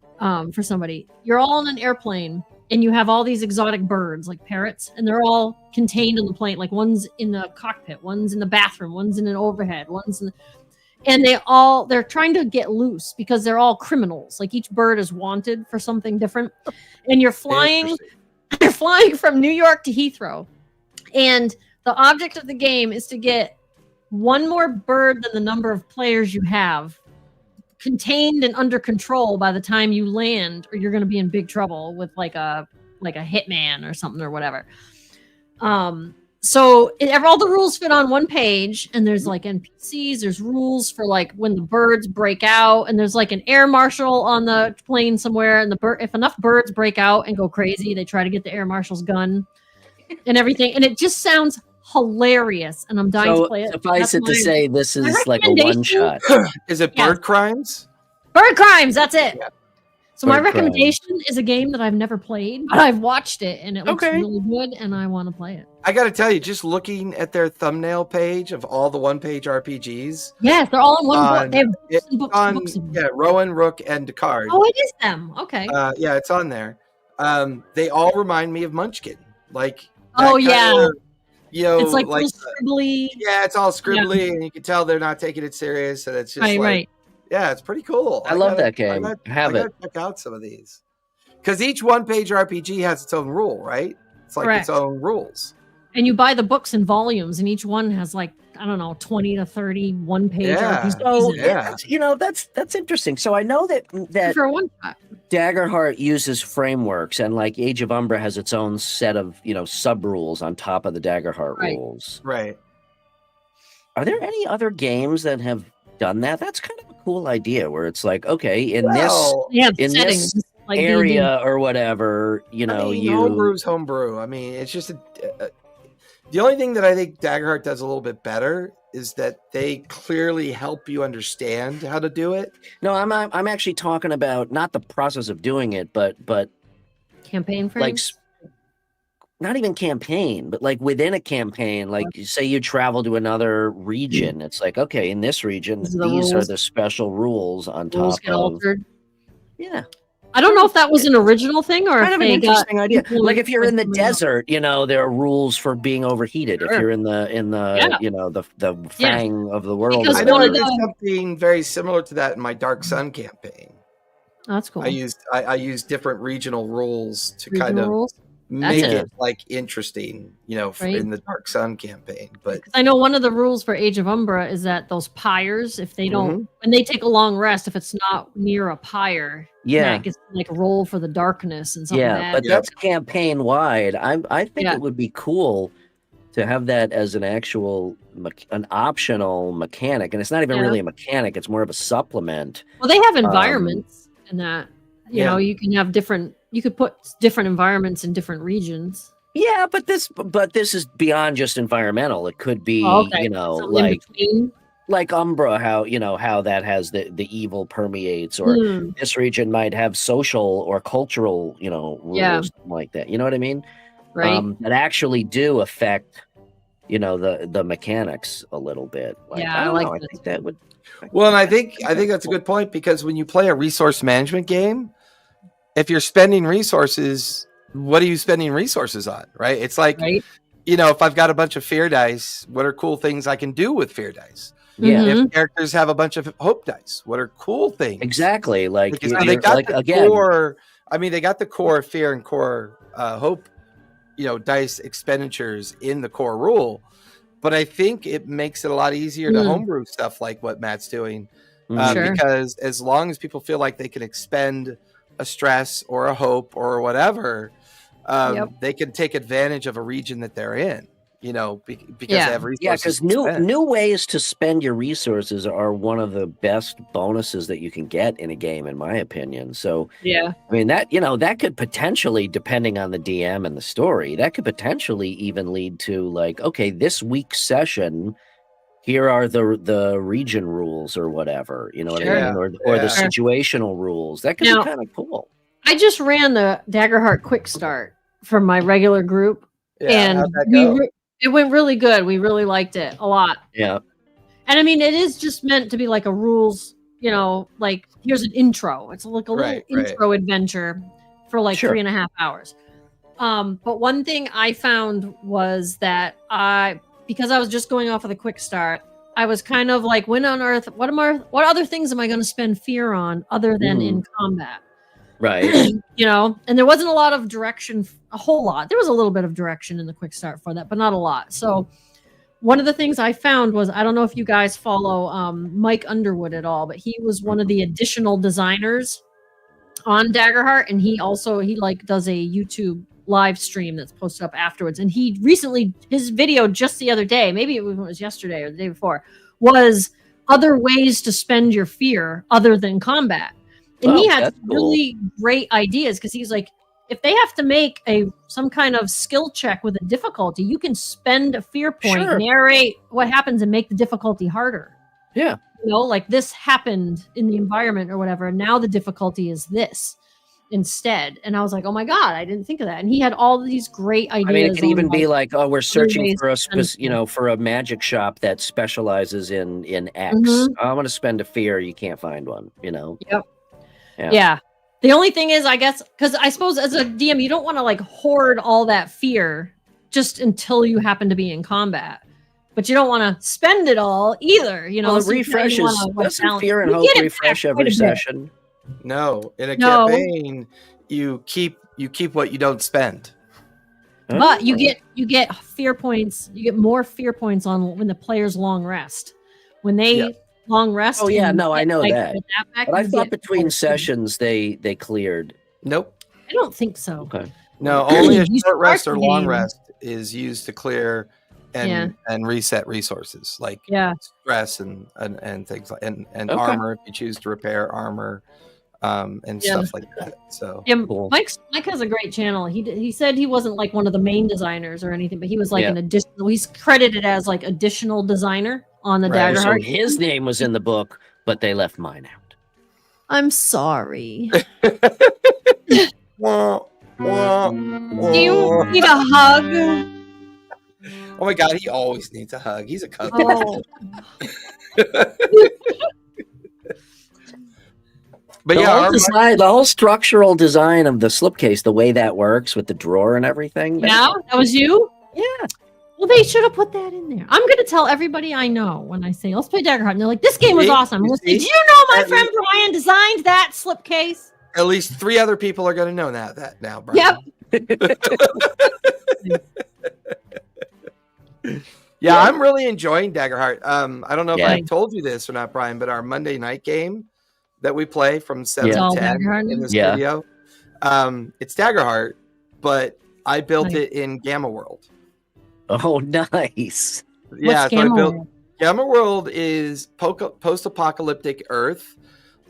for somebody. You're all in an airplane and you have all these exotic birds like parrots, and they're all contained in the plane. Like one's in the cockpit, one's in the bathroom, one's in an overhead, and they're trying to get loose because they're all criminals. Like each bird is wanted for something different. And you're flying from New York to Heathrow. And the object of the game is to get one more bird than the number of players you have contained and under control by the time you land, or you're going to be in big trouble with like a hitman or something or whatever. So all the rules fit on one page, and there's like NPCs, there's rules for like when the birds break out, and there's like an air marshal on the plane somewhere, and if enough birds break out and go crazy, they try to get the air marshal's gun and everything, and it just sounds hilarious, and I'm dying to play it. Suffice it to say, this is like a one shot. Is it Bird Crimes? Bird Crimes, that's it. Yeah. So my Bird recommendation is a game that I've never played, but I've watched it, and it looks Okay. really good, and I want to play it. I got to tell you, just looking at their thumbnail page of all the one-page RPGs, Yes, they're all in one book. They have it- books on of them. yeah, Rowan, Rook, and Descartes. Oh, it is them. Okay. Yeah, it's on there. They all remind me of Munchkin. Like, Oh, that yeah. kind of, you know, It's like, like little scribbly. yeah, it's all scribbly, and you can tell they're not taking it serious, and it's just Right, like, right. yeah, it's pretty cool. I love that game. I Have gotta it. check out some of these because each one-page RPG has its own rule, right? It's like Correct. its own rules. And you buy the books in volumes, and each one has like, I don't know, 20 to 30 one-page Yeah. RPGs. So Yeah. that's interesting. So I know that For one shot. Daggerheart uses frameworks, and like Age of Umbra has its own set of sub rules on top of the Daggerheart Right. rules. Right. Are there any other games that have done that? That's kind of a cool idea, where it's like, okay, in Well, Yeah, In settings. this Like this area or whatever, I mean, homebrew's homebrew. I mean, it's just the only thing that I think Daggerheart does a little bit better is that they clearly help you understand how to do it. No, I'm actually talking about not the process of doing it, but campaign like frames. not even campaign, but like within a campaign, like say you travel to another region, it's like, okay, in this region, These are the these are rules. the special rules on Rules top get of. altered. Yeah, I don't know if that was an original thing or kind if of an they got interesting idea. influenced Like if you're by in the somebody else. desert, there are rules for being overheated. If Sure. you're in the Yeah. the fang of the world, Because or I know I one of did whatever. the- something very similar to that in my Dark Sun campaign. Oh, that's cool. I used different regional rules to Regional kind of rules. make it. it like interesting, Right. in the Dark Sun campaign. But 'Cause I know one of the rules for Age of Umbra is that those pyres, if they don't, when they take a long rest, if it's not near a pyre, Yeah. that gets like a roll for the darkness and something. Yeah, but Yep. that's campaign wide. I think Yeah. it would be cool to have that as an actual an optional mechanic, and it's not even Yeah. really a mechanic; it's more of a supplement. Well, they have environments in that. You Yeah. know, you can have different. You could put different environments in different regions. Yeah, but this is beyond just environmental. It could be, Oh, okay. Something in between. like Umbra, how that has the evil permeates, or Hmm. this region might have social or cultural, rules Yeah. like that. You know what I mean? Right. That actually do affect, the mechanics a little bit. Yeah, I don't like know. I this. think that would. Well, and I think that's a good point, because when you play a resource management game, if you're spending resources, what are you spending resources on, right? It's like, Right. if I've got a bunch of fear dice, what are cool things I can do with fear dice? Yeah. Mhm. If characters have a bunch of hope dice, what are cool things? Exactly. Like, Because they got like the again. core. I mean, they got the core fear and core hope, dice expenditures in the core rule. But I think it makes it a lot easier to homebrew stuff like what Matt's doing, Sure. because as long as people feel like they can expend a stress or a hope or whatever, they can take advantage of a region that they're in. Because they have resources. Yeah, because new ways to spend your resources are one of the best bonuses that you can get in a game, in my opinion. So, Yeah. I mean, that could potentially, depending on the DM and the story, that could potentially even lead to like, okay, this week's session, here are the region rules or whatever, you know what I mean, or the situational rules. That could be kind of cool. I just ran the Daggerheart Quick Start for my regular group, and how'd that go? It went really good. We really liked it a lot. Yeah. And I mean, it is just meant to be like a rules, like here's an intro. It's like a little intro adventure for like 3.5 hours. But one thing I found was that because I was just going off of the quick start, I was kind of like, when on earth, what other things am I going to spend fear on other than in combat? Right. And there wasn't a lot of direction, a whole lot. There was a little bit of direction in the quick start for that, but not a lot. So one of the things I found was, I don't know if you guys follow Mike Underwood at all, but he was one of the additional designers on Daggerheart. And he does a YouTube live stream that's posted up afterwards. And he recently, his video just the other day, maybe it was yesterday or the day before, was other ways to spend your fear other than combat. And he had really great ideas, because he's like, if they have to make some kind of skill check with a difficulty, you can spend a fear point, narrate what happens, and make the difficulty harder. Yeah. Like this happened in the environment or whatever. Now the difficulty is this instead. And I was like, oh my God, I didn't think of that. And he had all these great ideas. I mean, it could even be like, oh, we're searching for for a magic shop that specializes in X. I want to spend a fear. You can't find one, Yep. Yeah. The only thing is, I guess, because I suppose as a DM, you don't want to like hoard all that fear just until you happen to be in combat, but you don't want to spend it all either. Well, it refreshes. Doesn't fear and hope refresh every session? No, in a campaign, you keep what you don't spend. But you get fear points. You get more fear points on when the players long rest. When they long rest. Oh yeah, no, I know that. But I thought between sessions they cleared. Nope. I don't think so. Okay. No, only a short rest or long rest is used to clear and reset resources like stress and things like and armor if you choose to repair armor and stuff like that. So cool. Mike has a great channel. He said he wasn't like one of the main designers or anything, but he was like an additional. He's credited as like additional designer on the Daggerheart. So his name was in the book, but they left mine out. I'm sorry. Do you need a hug? Oh my God, he always needs a hug. He's a cuddler. Oh. But the whole structural design of the slipcase, the way that works with the drawer and everything. Yeah, that was you? Yeah. Well, they should have put that in there. I'm going to tell everybody I know when I say, let's play Daggerheart. And they're like, this game was awesome. Say, did you know my friend Brian designed that slipcase? At least 3 other people are going to know that now, Brian. Yep. Yeah, I'm really enjoying Daggerheart. I don't know if I told you this or not, Brian, but our Monday night game that we play from 7 to 10 in this video, it's Daggerheart, but I built it in Gamma World. Oh, nice. Yeah, so I built Gamma World is post-apocalyptic Earth,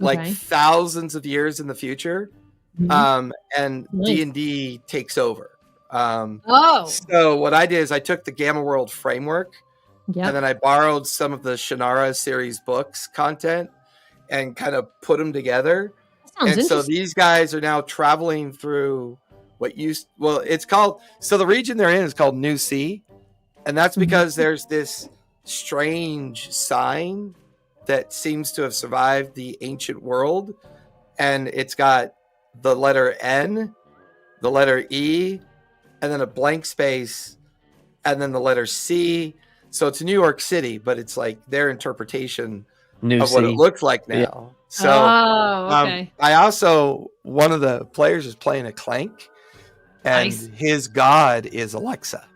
like thousands of years in the future, and D&D takes over. So what I did is I took the Gamma World framework, and then I borrowed some of the Shannara series books content and kind of put them together. And so these guys are now traveling through it's called, so the region they're in is called New Sea. And that's because there's this strange sign that seems to have survived the ancient world. And it's got the letter N, the letter E, and then a blank space, and then the letter C. So it's New York City, but it's like their interpretation of what it looks like now. Yeah. So okay. I also, one of the players is playing a Clank, and his god is Alexa.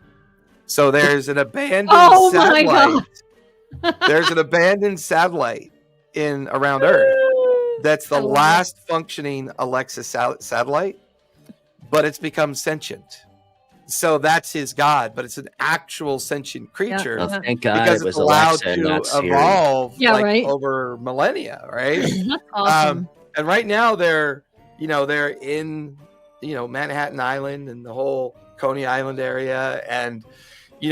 So there's an abandoned satellite. My God. There's an abandoned satellite around Earth that's the last functioning Alexa satellite, but it's become sentient. So that's his god, but it's an actual sentient creature. Oh, thank God because it was it's allowed Alexa, to not Siri. evolve over millennia, right? That's awesome. And right now they're in Manhattan Island and the whole Coney Island area, and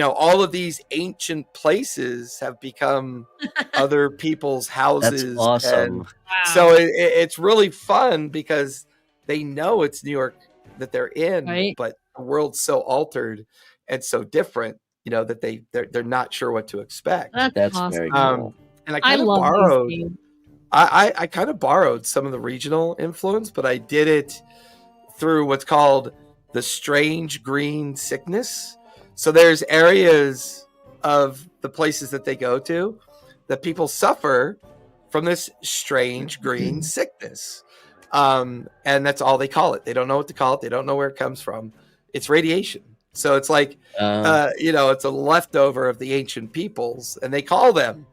all of these ancient places have become other people's houses. That's awesome. And so it's really fun because they know it's New York that they're in, but the world's so altered and so different, that they're not sure what to expect. That's awesome. Very cool. And I kind of borrowed. I kind of borrowed some of the regional influence, but I did it through what's called the strange green sickness. So there's areas of the places that they go to that people suffer from this strange green sickness. And that's all they call it. They don't know what to call it. They don't know where it comes from. It's radiation. So it's like, it's a leftover of the ancient peoples, and they call them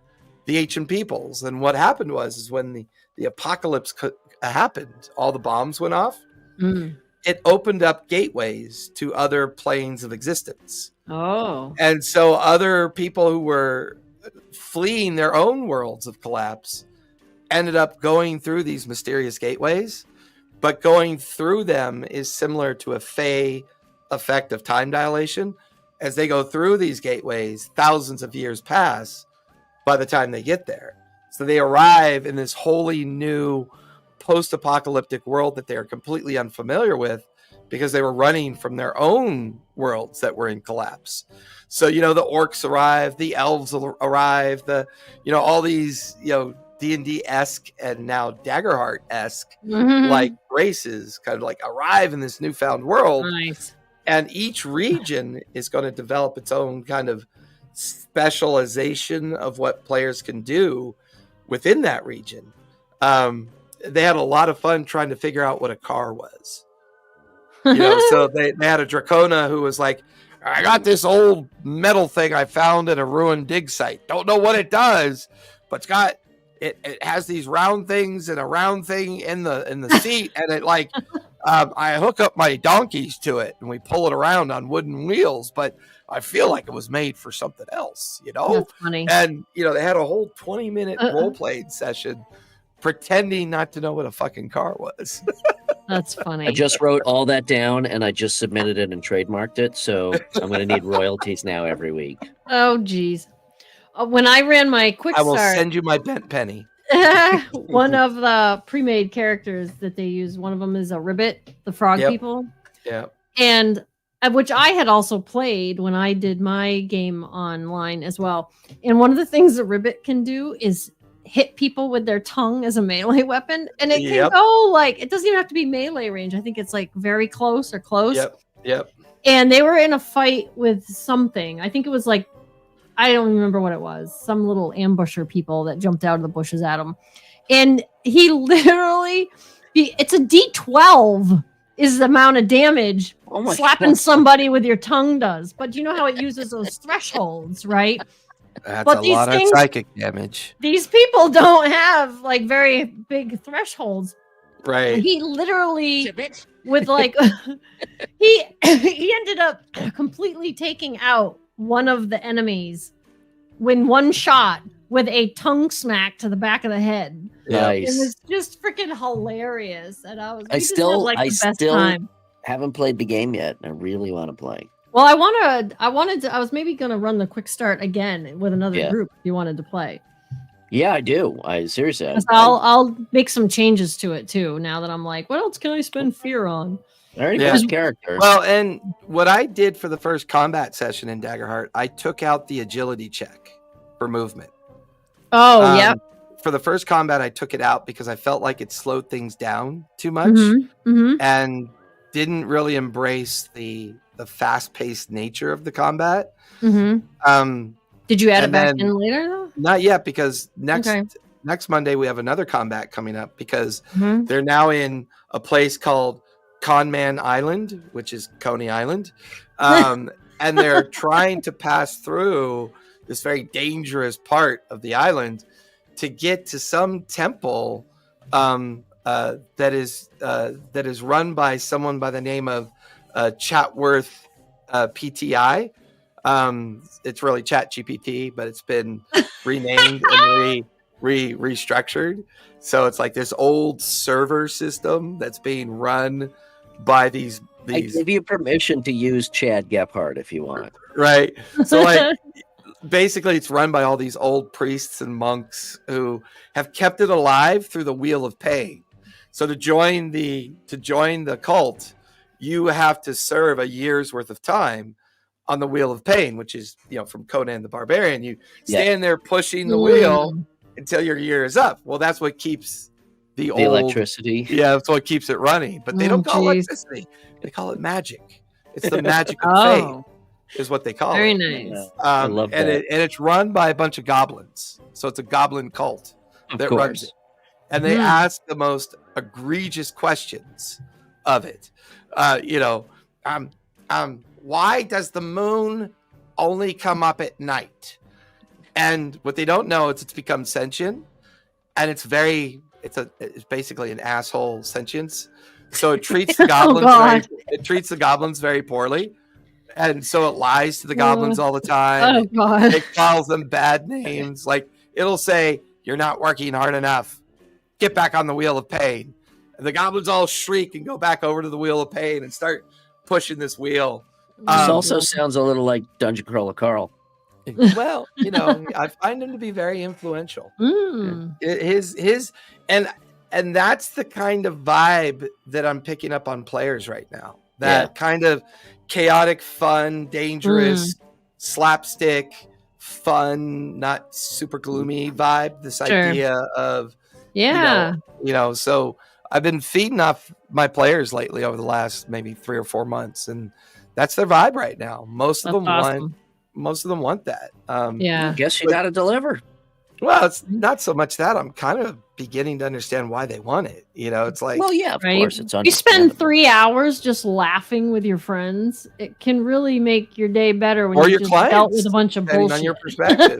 the ancient peoples. And what happened was when the apocalypse happened, all the bombs went off. It opened up gateways to other planes of existence. Oh. And so other people who were fleeing their own worlds of collapse ended up going through these mysterious gateways, but going through them is similar to a Fey effect of time dilation. As they go through these gateways, thousands of years pass by the time they get there. So they arrive in this wholly new post-apocalyptic world that they're completely unfamiliar with because they were running from their own worlds that were in collapse. So, the orcs arrive, the elves arrive, all these, D&D-esque and now Daggerheart-esque like races kind of like arrive in this newfound world. Nice. And each region is going to develop its own kind of specialization of what players can do within that region. They had a lot of fun trying to figure out what a car was. So they had a Dracona who was like, I got this old metal thing I found at a ruined dig site. Don't know what it does, but it has these round things and a round thing in the seat, and it like I hook up my donkeys to it and we pull it around on wooden wheels, but I feel like it was made for something else, That's funny. And they had a whole 20-minute role-playing session pretending not to know what a fucking car was. That's funny. I just wrote all that down and I just submitted it and trademarked it. So I'm going to need royalties now every week. Oh, geez. When I ran my quick I will start, send you my bent penny. one of the pre-made characters that they use, one of them is a ribbit, the frog people. Yeah. And which I had also played when I did my game online as well. And one of the things the ribbit can do is hit people with their tongue as a melee weapon, and it can go it doesn't even have to be melee range. I think it's like very close or close. Yep. And they were in a fight with something. I think it was like, I don't remember what it was. Some little ambusher people that jumped out of the bushes at him, and he literally, it's a D12 is the amount of damage slapping somebody with your tongue does. But you know how it uses those thresholds, right? That's a lot of psychic damage. These people don't have like very big thresholds. Right. And he literally with like he ended up completely taking out one of the enemies when one shot with a tongue smack to the back of the head. Nice. It was just freaking hilarious. And I still haven't played the game yet. I really want to play. Well, I was maybe going to run the quick start again with another group if you wanted to play. Yeah, I do. Seriously. I'll make some changes to it too. Now that I'm like, what else can I spend fear on? Very Yeah. best character. Well, and what I did for the first combat session in Daggerheart, I took out the agility check for movement. Oh, yep. For the first combat, I took it out because I felt like it slowed things down too much and didn't really embrace the fast-paced nature of the combat. Did you add it back in later though? Not yet, because next Monday we have another combat coming up because they're now in a place called Conman Island, which is Coney Island, and they're trying to pass through this very dangerous part of the island to get to some temple that is run by someone by the name of Chatworth PTI. It's really Chat GPT, but it's been renamed and restructured. So it's like this old server system that's being run by these. I give you permission to use Chad Gephardt if you want. Right. So like basically it's run by all these old priests and monks who have kept it alive through the Wheel of Pain. So to join the cult, you have to serve a year's worth of time on the Wheel of Pain, which is, from Conan the Barbarian. You stand there pushing the wheel until your year is up. Well, that's what keeps the old electricity. Yeah, that's what keeps it running. But they don't call it electricity. They call it magic. It's the magic of fate, is what they call Very it. Very nice. I love that. And it's run by a bunch of goblins. So it's a goblin cult that runs it. And they ask the most egregious questions of it. Why does the moon only come up at night? And what they don't know is it's become sentient, and it's basically an asshole sentience. So it treats the goblins very poorly, and so it lies to the goblins all the time. Oh God! It calls them bad names. Like it'll say, "You're not working hard enough. Get back on the Wheel of Pain." And the goblins all shriek and go back over to the Wheel of Pain and start pushing this wheel. This also sounds a little like Dungeon Crawler Carl. Well, I find him to be very influential. And that's the kind of vibe that I'm picking up on players right now. That kind of chaotic, fun, dangerous, slapstick, fun, not super gloomy vibe. This idea of so I've been feeding off my players lately over the last maybe 3 or 4 months, and that's their vibe right now. Most of them want that. I guess you got to deliver. Well, it's not so much that. I'm kind of beginning to understand why they want it. It's like, well, yeah, of course, it's you spend 3 hours just laughing with your friends. It can really make your day better when you just dealt with a bunch of bullshit. On your perspective,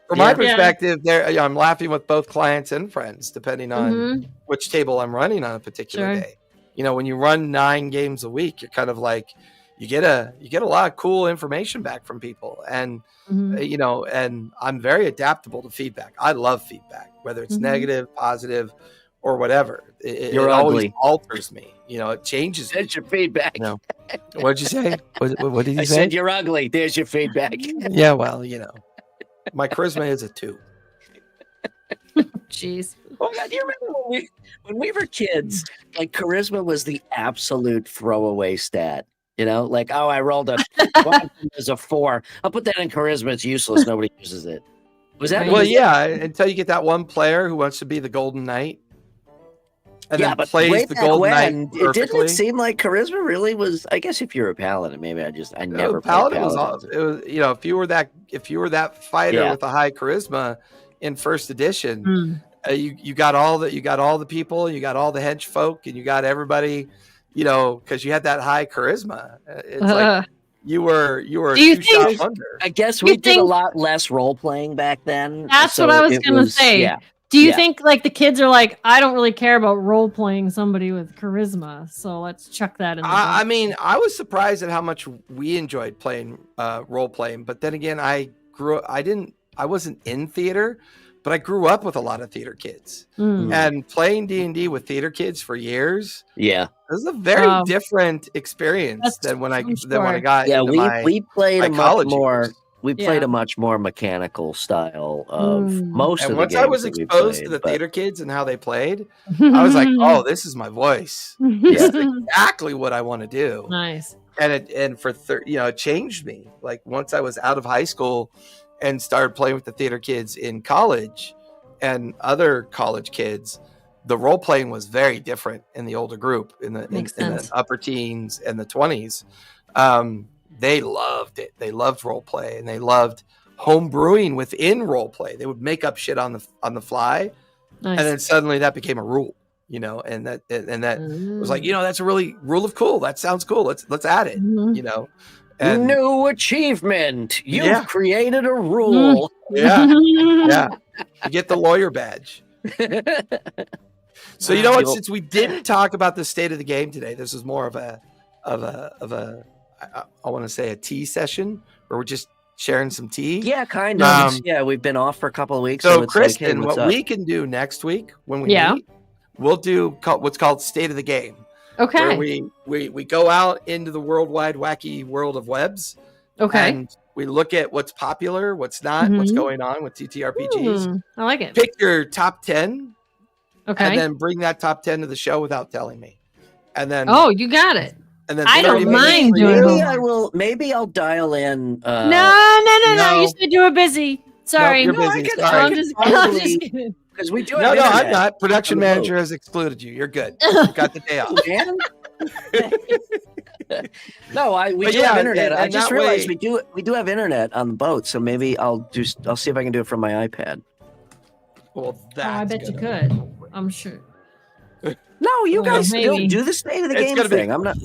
from my perspective, I'm laughing with both clients and friends, depending on which table I'm running on a particular day. When you run 9 games a week, you're kind of like, you get a lot of cool information back from people, and and I'm very adaptable to feedback. I love feedback, whether it's negative, positive, or whatever. It always alters me. It changes. There's your feedback. What'd you say? What did you say? I said you're ugly. There's your feedback. Yeah, well, my charisma is a 2. Jeez. Oh God, do you remember when we were kids? Like charisma was the absolute throwaway stat. Like, oh, I rolled a 1 as a 4. I'll put that in charisma. It's useless. Nobody uses it. Was that? Well, yeah. Until you get that one player who wants to be the Golden Knight, and then plays the Golden Knight perfectly. It didn't seem like charisma really was. I guess if you're a paladin, maybe I never. Paladin was. It was if you were that fighter with a high charisma in first edition, you got all the people, you got all the hench folk, and you got everybody. Because you had that high charisma. It's like you were a 2-shot wonder. I guess we did a lot less role playing back then. That's what I was gonna say. Yeah. Do you think like the kids are like, I don't really care about role playing somebody with charisma, so let's chuck that in. I mean, I was surprised at how much we enjoyed playing role playing, but then again, I wasn't in theater. But I grew up with a lot of theater kids, and playing D&D with theater kids for years. Yeah, it was a very different experience than when I got. Yeah, we played a much more. played a much more mechanical style of most of the games. And once I was exposed to the theater kids and how they played, I was like, oh, this is my voice. This is exactly what I want to do. Nice. And it changed me. Like once I was out of high school and started playing with the theater kids in college and other college kids, the role playing was very different in the older group, in the upper teens and the 20s. They loved it. They loved role play, and they loved home brewing within role play. They would make up shit on the fly, and then suddenly that became a rule, and that was like, that's a really rule of cool. That sounds cool. Let's add it, And new achievement. You've created a rule. Yeah. You get the lawyer badge. So since we didn't talk about the state of the game today, this is more of a I want to say a tea session where we're just sharing some tea. Yeah, kind of. We've been off for a couple of weeks. So Kristen, what we can do next week when we meet, we'll do what's called State of the Game. Okay. Where we go out into the worldwide wacky world of webs. Okay. And we look at what's popular, what's not, what's going on with TTRPGs. I like it. Pick your top 10. Okay. And then bring that top 10 to the show without telling me. And then you got it. And then I don't mind doing it. Maybe I'll dial in. No. You said you were busy. Sorry. Nope, you're busy. I'm just kidding. Because we do. No, I'm not. Production manager has excluded you. You're good. You got the day off. We do have internet. I just realized we do have internet on the boat, so maybe I'll see if I can do it from my iPad. Well, I bet you could. I'm sure. No, you guys still do the state of the game thing. I'm not.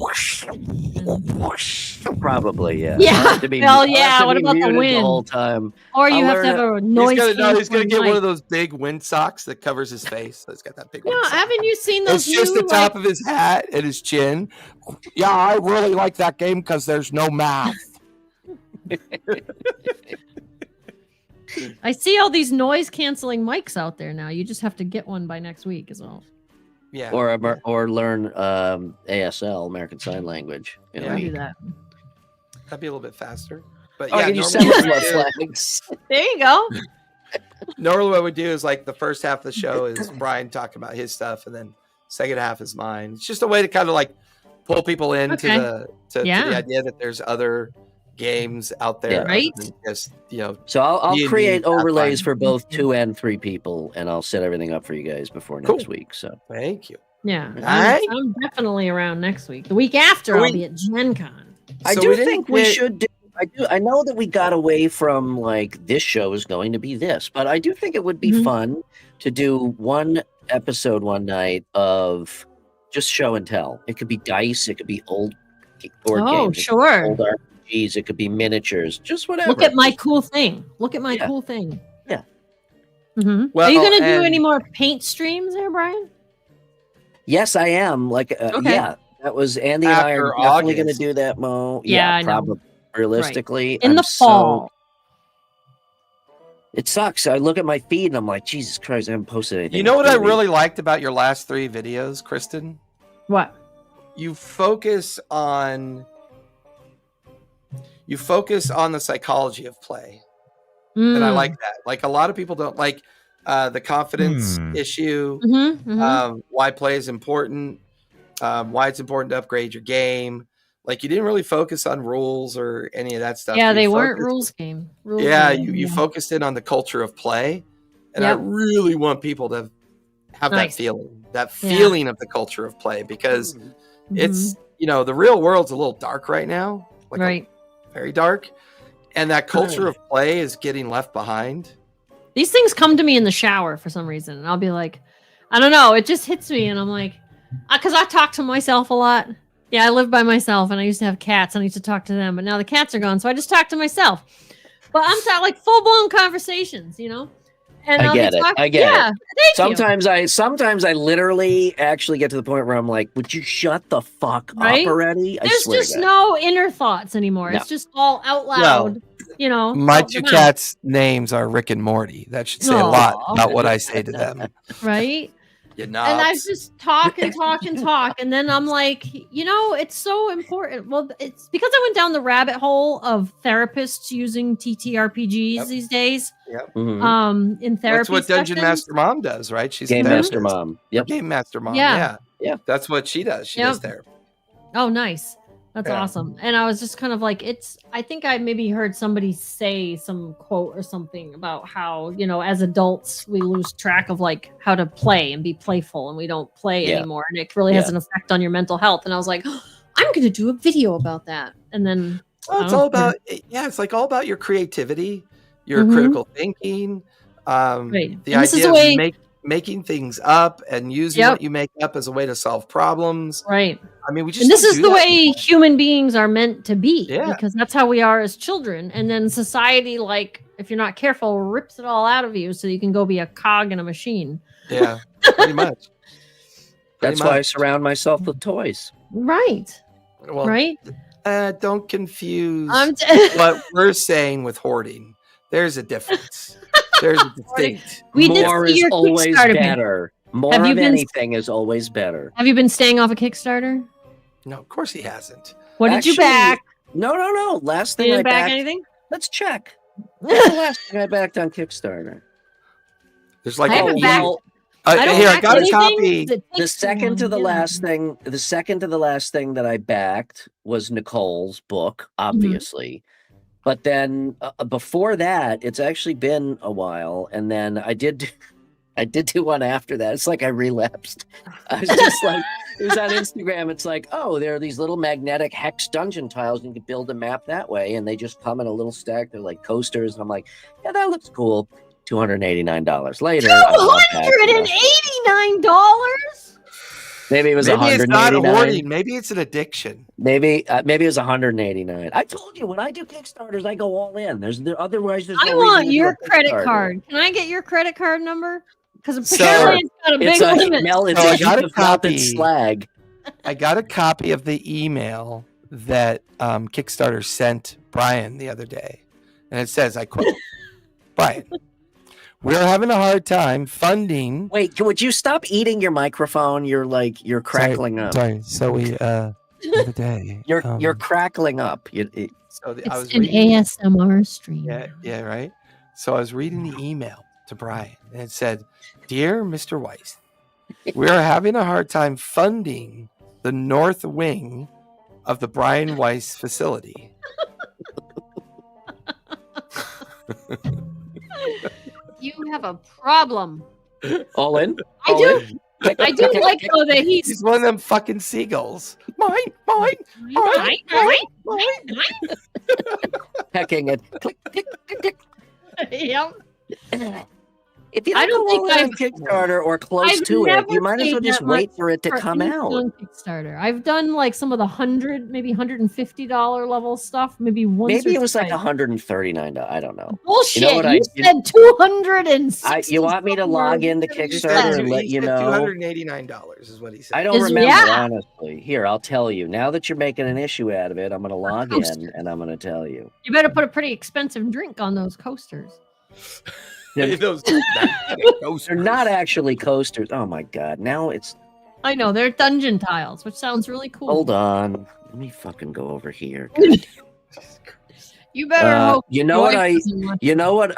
Probably, yeah. Yeah. What about the wind? The whole time. Or you have to have a noise. He's gonna get one of those big wind socks that covers his face. So it's got that big. No, haven't you seen those? It's just the top of his hat and his chin. Yeah, I really like that game because there's no math. I see all these noise canceling mics out there now. You just have to get one by next week, is all. Yeah. Or learn ASL, American Sign Language. Do that. That'd be a little bit faster. But can you send us flags? There you go. Normally what we do is like the first half of the show is Brian talking about his stuff, and then second half is mine. It's just a way to kind of like pull people into to the idea that there's other games out there, right? Just So I'll create overlays for both 2 and 3 people, and I'll set everything up for you guys before next week. So thank you. Yeah, I'm definitely around next week. The week after, I'll be at Gen Con. I do think we should do. I know that we got away from like this show is going to be this, but I do think it would be fun to do one episode one night of just show and tell. It could be dice, it could be old board games, sure. Old RPGs, it could be miniatures, just whatever. Look at my cool thing. Cool thing. Yeah. Mm-hmm. Well, are you going to do any more paint streams there, Brian? Yes, I am. Yeah, that was Andy and I are definitely going to do that, Mo. Yeah, probably. Realistically, in the fall. It sucks. I look at my feed and I'm like, Jesus Christ, I haven't posted anything. You know what I really liked about your last 3 videos, Kristen? What? You focus on the psychology of play. And I like that. Like a lot of people don't like the confidence issue, why play is important, why it's important to upgrade your game. Like you didn't really focus on rules or any of that stuff. Yeah, they weren't rules game. You focused in on the culture of play. And I really want people to have that feeling of the culture of play, because it's, the real world's a little dark right now. Very dark. And that culture of play is getting left behind. These things come to me in the shower for some reason. And I'll be like, I don't know. It just hits me. And I'm like, because I talk to myself a lot. Yeah, I live by myself, and I used to have cats. I used to talk to them, but now the cats are gone, so I just talk to myself. But I'm talking like full-blown conversations, And I get it. I get it. Sometimes I literally actually get to the point where I'm like, would you shut the fuck up already? There's just no inner thoughts anymore. No. It's just all out loud, My 2 cats' names are Rick and Morty. That should say a lot about what I say to them. Right? You And I just talk and talk and talk. And then I'm like, it's so important. Well, it's because I went down the rabbit hole of therapists using TTRPGs these days. Yep. In therapy. That's what Dungeon sessions. Master Mom does, right? She's Game a Master therapist. Mom. Yep. Game Master Mom. Yeah. Yeah. That's what she does. She does therapy. Oh, nice. That's awesome. And I was just kind of like, I think I maybe heard somebody say some quote or something about how, as adults, we lose track of like how to play and be playful, and we don't play anymore. And it really has an effect on your mental health. And I was like, I'm going to do a video about that. And then it's all about, it's like all about your creativity, your critical thinking, the idea of making things up and using what you make up as a way to solve problems. Right. I mean, and this is the way human beings are meant to be, Yeah. because that's how we are as children. And then society, like, if you're not careful, rips it all out of you so you can go be a cog in a machine. Yeah, pretty much. That's why I surround myself with toys. Right. Well, right. Don't confuse what we're saying with hoarding. There's a difference. There's a distinct. More is always better. More of anything is always better. Have you been staying off a Kickstarter? No, of course he hasn't. What did you back? No. Last thing you didn't I back backed. anything? Let's check. What's the last thing I backed on Kickstarter? There's like I got a copy. The second to the last thing that I backed was Nicole's book, obviously. But then before that, it's actually been a while, and then I did do one after that. It's like I relapsed. I was just like, it was on Instagram. It's like, oh, there are these little magnetic hex dungeon tiles, and you can build a map that way, and they just come in a little stack. They're like coasters, and I'm like, yeah, that looks cool. $289 later. $289? Maybe it was Maybe it's not $189. hoarding. Maybe it's an addiction. Maybe it was $189. I told you, when I do Kickstarters, I go all in. Otherwise there's I no want reason to your do a credit Kickstarter. card. Can I get your credit card number? Because apparently it's got a big limit. I got a copy. Slag. I got a copy of the email that Kickstarter sent Brian the other day, and it says, I quote, Brian, we're having a hard time funding. Wait, would you stop eating your microphone? You're crackling up. Sorry. So we the other day. You're crackling up. I was an ASMR stream. Yeah, right. So I was reading the email to Brian, and it said, "Dear Mr. Weiss, we are having a hard time funding the north wing of the Brian Weiss facility." You have a problem. All in? I do like though that he's one of them fucking seagulls. Mine. Pecking it. Click, click, click, click. Yep. If you don't think I'm Kickstarter or close to it, you might as well just wait for it to come out. On Kickstarter, I've done like some of the maybe $150 level stuff. Maybe it was like $139. I don't know. Bullshit! You said $260. You want me to log into Kickstarter and let you know? $289 is what he said. I don't remember honestly. Here, I'll tell you. Now that you're making an issue out of it, I'm going to log in and I'm going to tell you. You better put a pretty expensive drink on those coasters. They're not actually coasters. Oh my god! Now it's. I know they're dungeon tiles, which sounds really cool. Hold on, let me fucking go over here. You better hope. You know what?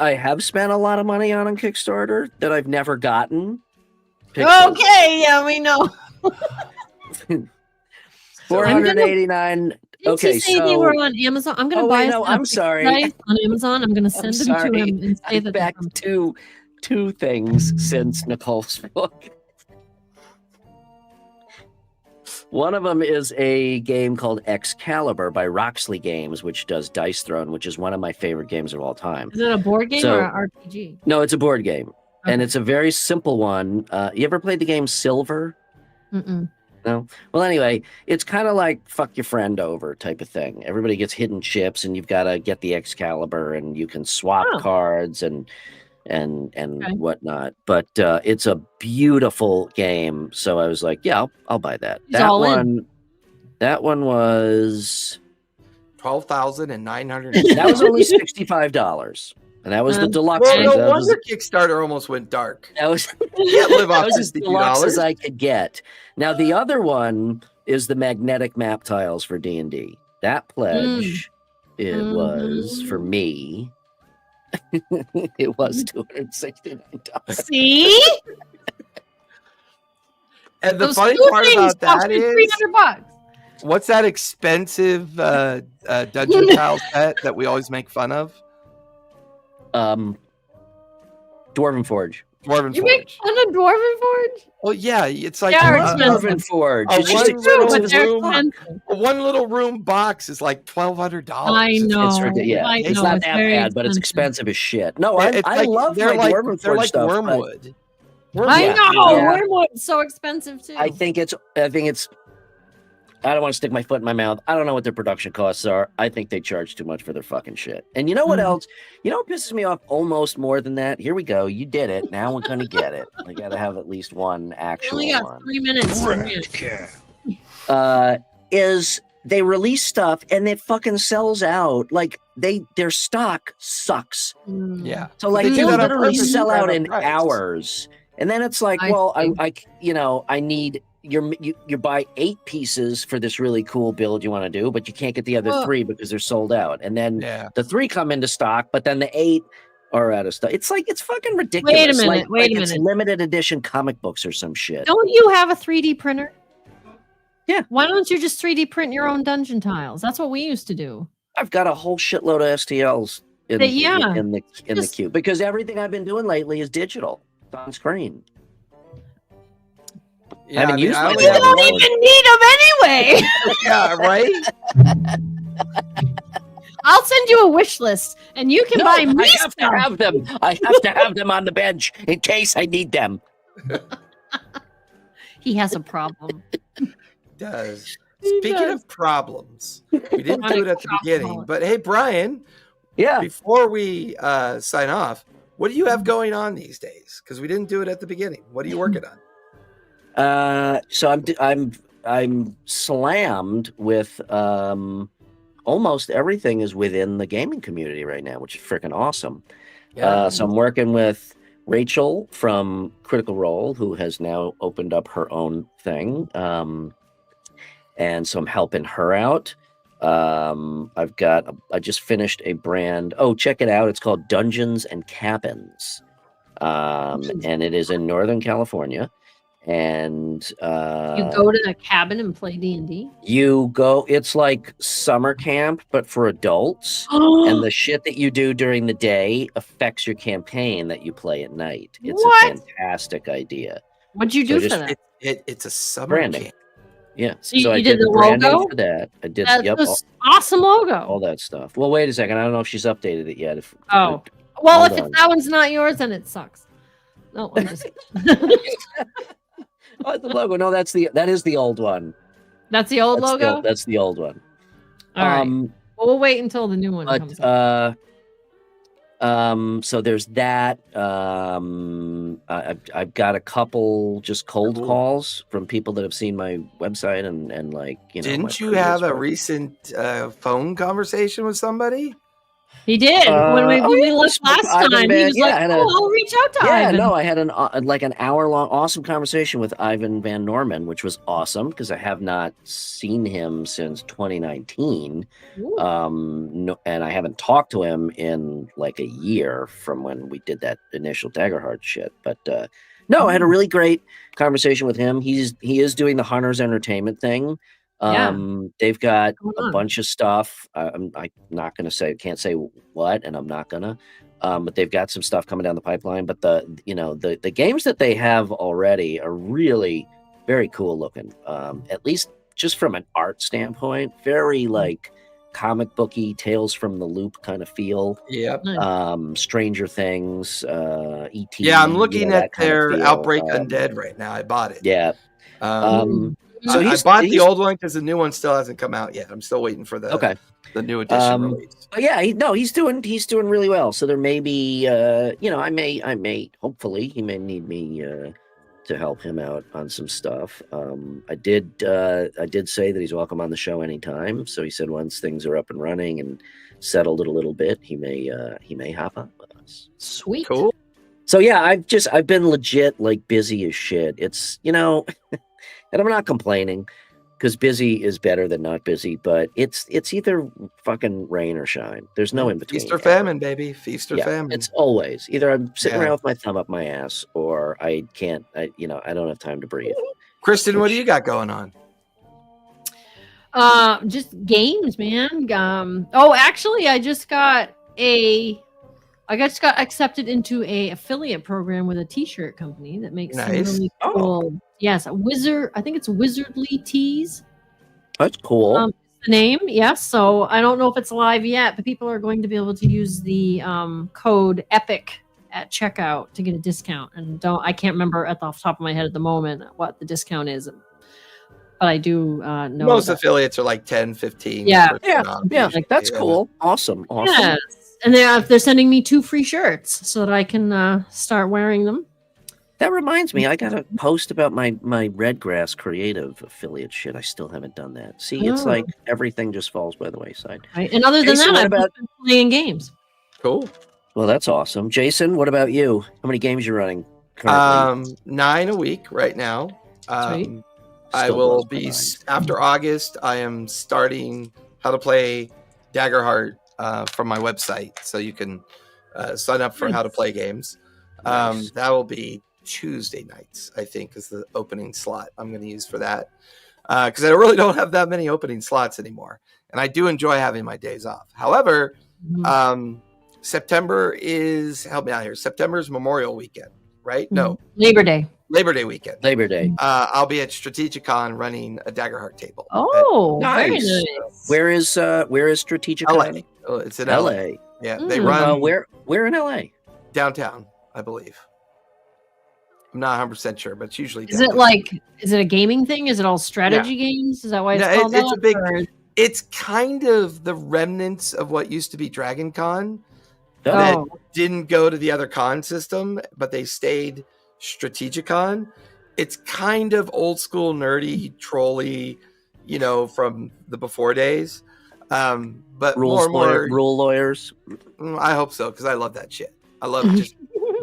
I have spent a lot of money on Kickstarter that I've never gotten. Pixels. Okay, yeah, we know. $489. Okay, so they were on Amazon. I'm gonna buy. No, I'm sorry. On Amazon, I'm gonna send them to him and say that back two things since Nicole's book. One of them is a game called Excalibur by Roxley Games, which does Dice Throne, which is one of my favorite games of all time. Is it a board game or an RPG? No, it's a board game, and it's a very simple one. You ever played the game Silver? Mm-mm. No. Well, anyway, it's kind of like fuck your friend over type of thing. Everybody gets hidden chips, and you've got to get the Excalibur, and you can swap cards and whatnot. But it's a beautiful game. So I was like, yeah, I'll buy that. That one was $12,900. That was only $65. And that was the deluxe Well, one. no That was- wonder Kickstarter almost went dark. That was, Can't live that off was as deluxe $52. as I could get. Now the other one is the magnetic map tiles for D&D. That pledge it was for me. It was $269. See? And the Those funny two part things about cost that me is, $300. what's that expensive dungeon tile set that we always make fun of? Dwarven Forge. Dwarven You make Forge. fun of Dwarven Forge? Well, yeah, it's like They are uh, expensive. Dwarven Forge. a It's just one little But they're room, expensive. a one little room box is like $1,200. I know. It's ridiculous. Yeah, I it's know, not it's that very bad, but it's expensive. expensive as shit. No, I love they're my like Dwarven they're Forge like stuff. but wormwood. I Yeah. know. Yeah. Wormwood's so expensive too. I think it's. I don't want to stick my foot in my mouth. I don't know what their production costs are. I think they charge too much for their fucking shit. And you know what else? You know what pisses me off almost more than that? Here we go. You did it. Now we're gonna get it. I gotta have at least one We actual only got one. 3 minutes. Is they release stuff and it fucking sells out. Like their stock sucks. Yeah. So like They they do that on literally purpose sell to out drive in up price. hours. And then it's like, I well, see. I need you buy 8 pieces for this really cool build you want to do, but you can't get the other Well- 3 because they're sold out. And then Yeah. the 3 come into stock, but then the 8 are out of stock. It's like it's fucking ridiculous. minute, wait a It's minute. limited edition comic books or some shit. Don't you have a 3D printer? Yeah. Why don't you just 3D print your own dungeon tiles? That's what we used to do. I've got a whole shitload of STLs in Yeah. the Just- queue because everything I've been doing lately is digital. It's on screen. Yeah, haven't used I my only You have Dwarven don't one. even need them anyway. Yeah, right. I'll send you a wish list, and you can No, buy me I have to stuff. have them. I have to have them on the bench in case I need them. He has a problem. Does. He Speaking does. of problems, we didn't do it at the beginning, Problem. but hey, Brian, Yeah. before we sign off, what do you have going on these days? Because we didn't do it at the beginning. What are you working on? So I'm slammed with almost everything is within the gaming community right now, which is freaking awesome. So I'm working with Rachel from Critical Role, who has now opened up her own thing. And so I'm helping her out. I just finished a brand. Oh, check it out. It's called Dungeons and Cabins. And it is in Northern California. And You go to a cabin and play D&D. it's like summer camp, but for adults. And the shit that you do during the day affects your campaign that you play at night. It's What? a fantastic idea. What'd you So do just- for that? It's a summer Branding. camp. Yeah. So you I did the branding logo? for that. I did. That's Yep. an awesome logo. All that stuff. Well, wait a second. I don't know if she's updated it yet. Oh. Well, Hold if on. that one's not yours, then it sucks. No, I'm just Oh, the logo. No, that is the old one. That's the old logo? That's the old one. All right. Well, we'll wait until the new one comes up. So there's that. I've got a couple just cold calls from people that have seen my website and like, you know. my Didn't you previous have a work. recent phone conversation with somebody? He did. when we yeah, left spoke to last Ivan time, Van- he was yeah, I like, had oh, I'll reach out to Yeah, Ivan. no, I had an hour-long awesome conversation with Ivan Van Norman, which was awesome because I have not seen him since 2019. Ooh. No, and I haven't talked to him in like a year from when we did that initial Daggerheart shit. But no, I had a really great conversation with him. He is doing the Hunters Entertainment thing. They've got a bunch of stuff. I'm not gonna say, can't say what, and I'm not gonna. But they've got some stuff coming down the pipeline. But the games that they have already are really very cool looking. At least just from an art standpoint, very like comic booky, Tales from the Loop kind of feel. Yep. Stranger Things, E.T. Yeah, I'm looking that at kind of their feel. Outbreak Undead right now. I bought it. Yeah. So I he's bought the old one because the new one still hasn't come out yet. I'm still waiting for the new edition release. But yeah, he's doing really well. So there may be, I may hopefully he may need me to help him out on some stuff. I did say that he's welcome on the show anytime. So he said once things are up and running and settled it a little bit, he may hop up. us. Sweet. Cool. So yeah, I've been legit like busy as shit. It's and I'm not complaining because busy is better than not busy, but it's either fucking rain or shine. There's no in between. Feast or famine, baby. Feast or famine. It's always either I'm sitting Yeah. around with my thumb up my ass or I can't. I don't have time to breathe. Kristen, what do you got going on? Just games, man. Actually, I just got accepted into a affiliate program with a t-shirt company that makes some Nice. really cool. Yes, a Wizard. I think it's Wizardly Tees. That's cool. The name, yes. So I don't know if it's live yet, but people are going to be able to use the code EPIC at checkout to get a discount. And I can't remember off the top of my head at the moment what the discount is, but I do know Most affiliates are like 10, 15. Yeah. Yeah. Like that's cool. Awesome. Yes. And they're sending me 2 free shirts so that I can start wearing them. That reminds me, I got a post about my Redgrass Creative affiliate shit. I still haven't done that. See, it's like everything just falls by the wayside. Right. And other than Jason, that, I've just been playing games. Cool. Well, that's awesome. Jason, what about you? How many games you running currently? 9 a week right now. I Still will blows my be mind. after August. I am starting how to play Daggerheart from my website, so you can sign up for how to play games. Nice. That will be Tuesday nights, I think, is the opening slot I'm going to use for that, because I really don't have that many opening slots anymore, and I do enjoy having my days off. However, September is, help me out here, September is Memorial Weekend, right? No, Labor Day weekend. Labor Day. I'll be at Strategicon running a Daggerheart table. Oh, very Nice. nice. Where is Strategicon? LA. Oh, it's in LA. LA. Yeah, they Mm. run Where in LA? downtown, I believe. I'm not 100% sure, but it's usually Is it downtown. is it a gaming thing? Is it all strategy games? Is that why it's No, called it's that? a big- Or- It's kind of the remnants of what used to be Dragon Con Oh, that Oh. didn't go to the other con system, but they stayed Strategicon. It's kind of old school, nerdy, trolly, from the before days. But more, rule lawyers. I hope so, because I love that shit. I love just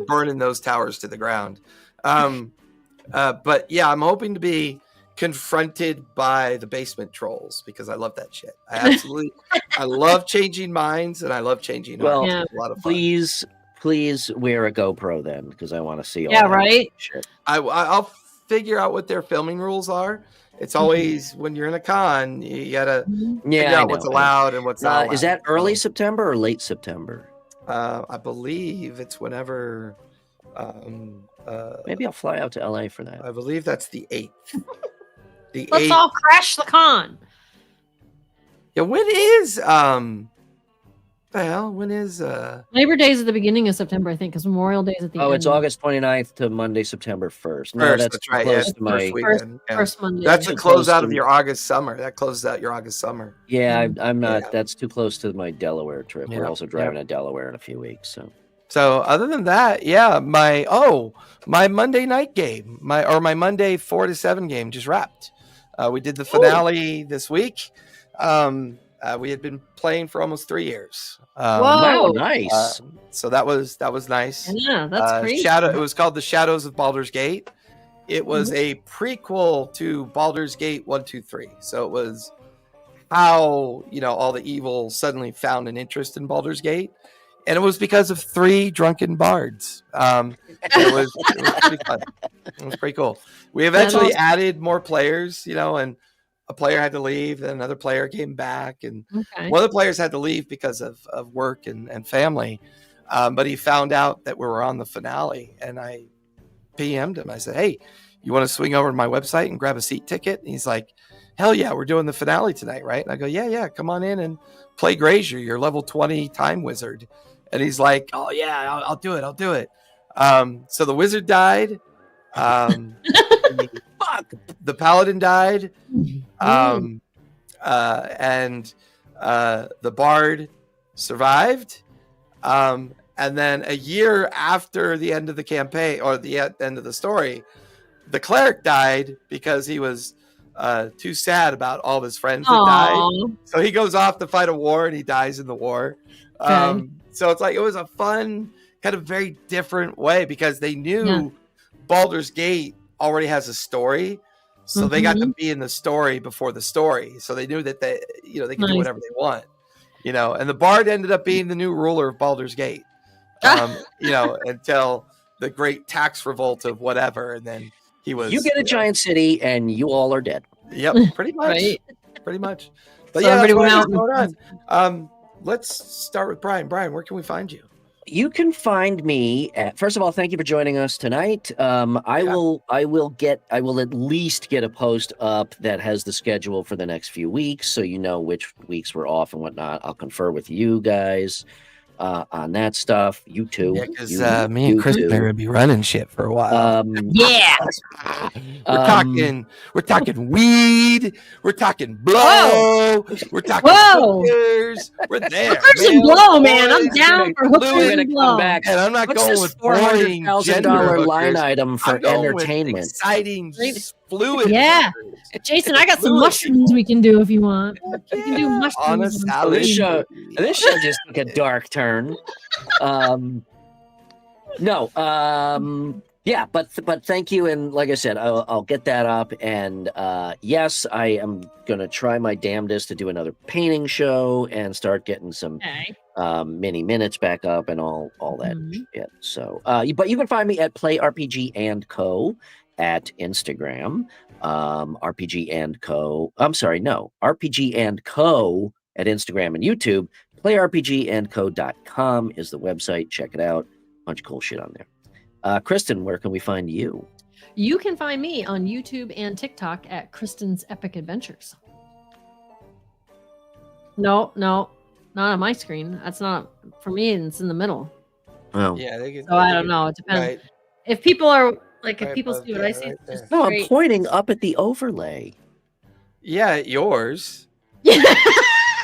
burning those towers to the ground. But yeah, I'm hoping to be confronted by the basement trolls because I love that shit. I love changing minds and I love changing Well, hearts. Yeah. It's a lot of fun. Please wear a GoPro then, because I want to see all Yeah, that right? shit. I'll figure out what their filming rules are. It's always when you're in a con, you gotta figure Yeah, I out what's know. allowed and what's not allowed. Is that early So, September or late September? I believe it's whenever. Maybe I'll fly out to LA for that. I believe that's the 8th. The Let's 8th. all crash the con. Yeah, when is the hell? When is Labor Day is at the beginning of September, I think, because Memorial Day is at the end. Oh, it's August 29th to Monday, September 1st. No, first? that's That's right. close Yeah, to it's my. first weekend. Yeah. First Monday. That's a Too close close out to- of your August summer. That closes out your August summer. Yeah, I'm not. Yeah. That's too close to my Delaware trip. We're Yeah, also driving to Delaware in a few weeks. So other than that, yeah, my Monday night game, my Monday 4 to 7 game just wrapped. We did the finale this week. We had been playing for almost 3 years. Whoa. Wow, nice. So that was nice. Yeah, that's great. It was called The Shadows of Baldur's Gate. It was a prequel to Baldur's Gate 1, 2, 3. So it was how all the evil suddenly found an interest in Baldur's Gate, and it was because of 3 drunken bards. It was pretty fun. It was pretty cool. We eventually added more players, and a player had to leave, then another player came back, and Okay. one of the players had to leave because of work and family. But he found out that we were on the finale, and I PM'd him. I said, "Hey, you want to swing over to my website and grab a seat ticket?" And he's like, "Hell yeah, we're doing the finale tonight, right?" And I go, yeah, come on in and play Grazier, your level 20 time wizard. And he's like, "Oh yeah, I'll do it. So the wizard died. The paladin died. And the bard survived. And then a year after the end of the campaign or the end of the story, the cleric died because he was too sad about all of his friends that died. Aw. So he goes off to fight a war and he dies in the war. Okay. So it's like it was a fun kind of very different way because they knew Baldur's Gate already has a story. So they got to be in the story before the story. So they knew that they can do whatever they want, and the Bard ended up being the new ruler of Baldur's Gate, until the great tax revolt of whatever. And then he was, you get a giant city and you all are dead. Yep. Pretty much. Right. Pretty much. But So yeah, that's everybody what's went going on. Let's start with Brian. Brian, where can we find you? You can find me at, first of all, thank you for joining us tonight. I will at least get a post up that has the schedule for the next few weeks, so you know which weeks we're off and whatnot. I'll confer with you guys on that stuff. You too. Yeah, because me and Chris are going to be running shit for a while. We're talking weed. We're talking blow. We're talking hookers. We're there. Hookers and blow, man. I'm down for hookers and blow. Back. And I'm not What's going this with boring $400,000 line item for I'm going entertainment? With exciting, fluid. Yeah. hookers. Jason, I got some mushrooms we can do if you want. We can do On a mushrooms. salad. This show just took a dark turn. Yeah, but thank you, and like I said, I'll get that up, and yes, I am gonna try my damnedest to do another painting show and start getting some mini minutes back up and all that shit. So, but you can find me at Play RPG and Co at Instagram, RPG and Co. I'm sorry, no, RPG and Co at Instagram and YouTube. PlayRPGandCo.com is the website. Check it out. Bunch of cool shit on there. Kristen, where can we find you? You can find me on YouTube and TikTok at Kristen's Epic Adventures. No, not on my screen. That's not for me. It's in the middle. Oh, Yeah, so I don't know. It depends. Right. If people are like, if Right people above see what there, I see, right it's just no, I'm straight. pointing up at the overlay. Yeah, yours.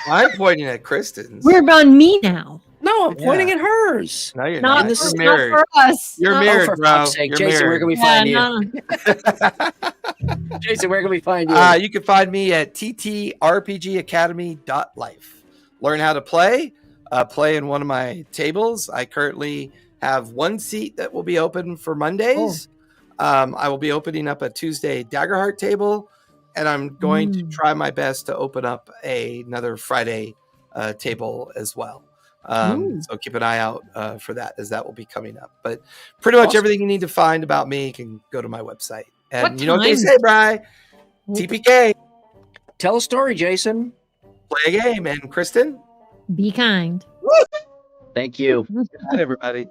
I'm pointing at Kristen's. We're on me now. No, I'm pointing at hers. No, you're Not, not. this You're is not mirrored. for us. You're Not- mirrored, for bro. fuck's sake. You're Jason, where mirrored. can we find you? Jason, where can we find you? You can find me at ttrpgacademy.life. Learn how to play. Play in one of my tables. I currently have one seat that will be open for Mondays. I will be opening up a Tuesday Daggerheart table, and I'm going to try my best to open up another Friday table as well. So keep an eye out for that, as that will be coming up. But pretty much everything you need to find about me, you can go to my website. And What you know what they time? say, Bri? TPK. Tell a story, Jason. Play a game. And Kristen? Be kind. Thank you. Good night, everybody.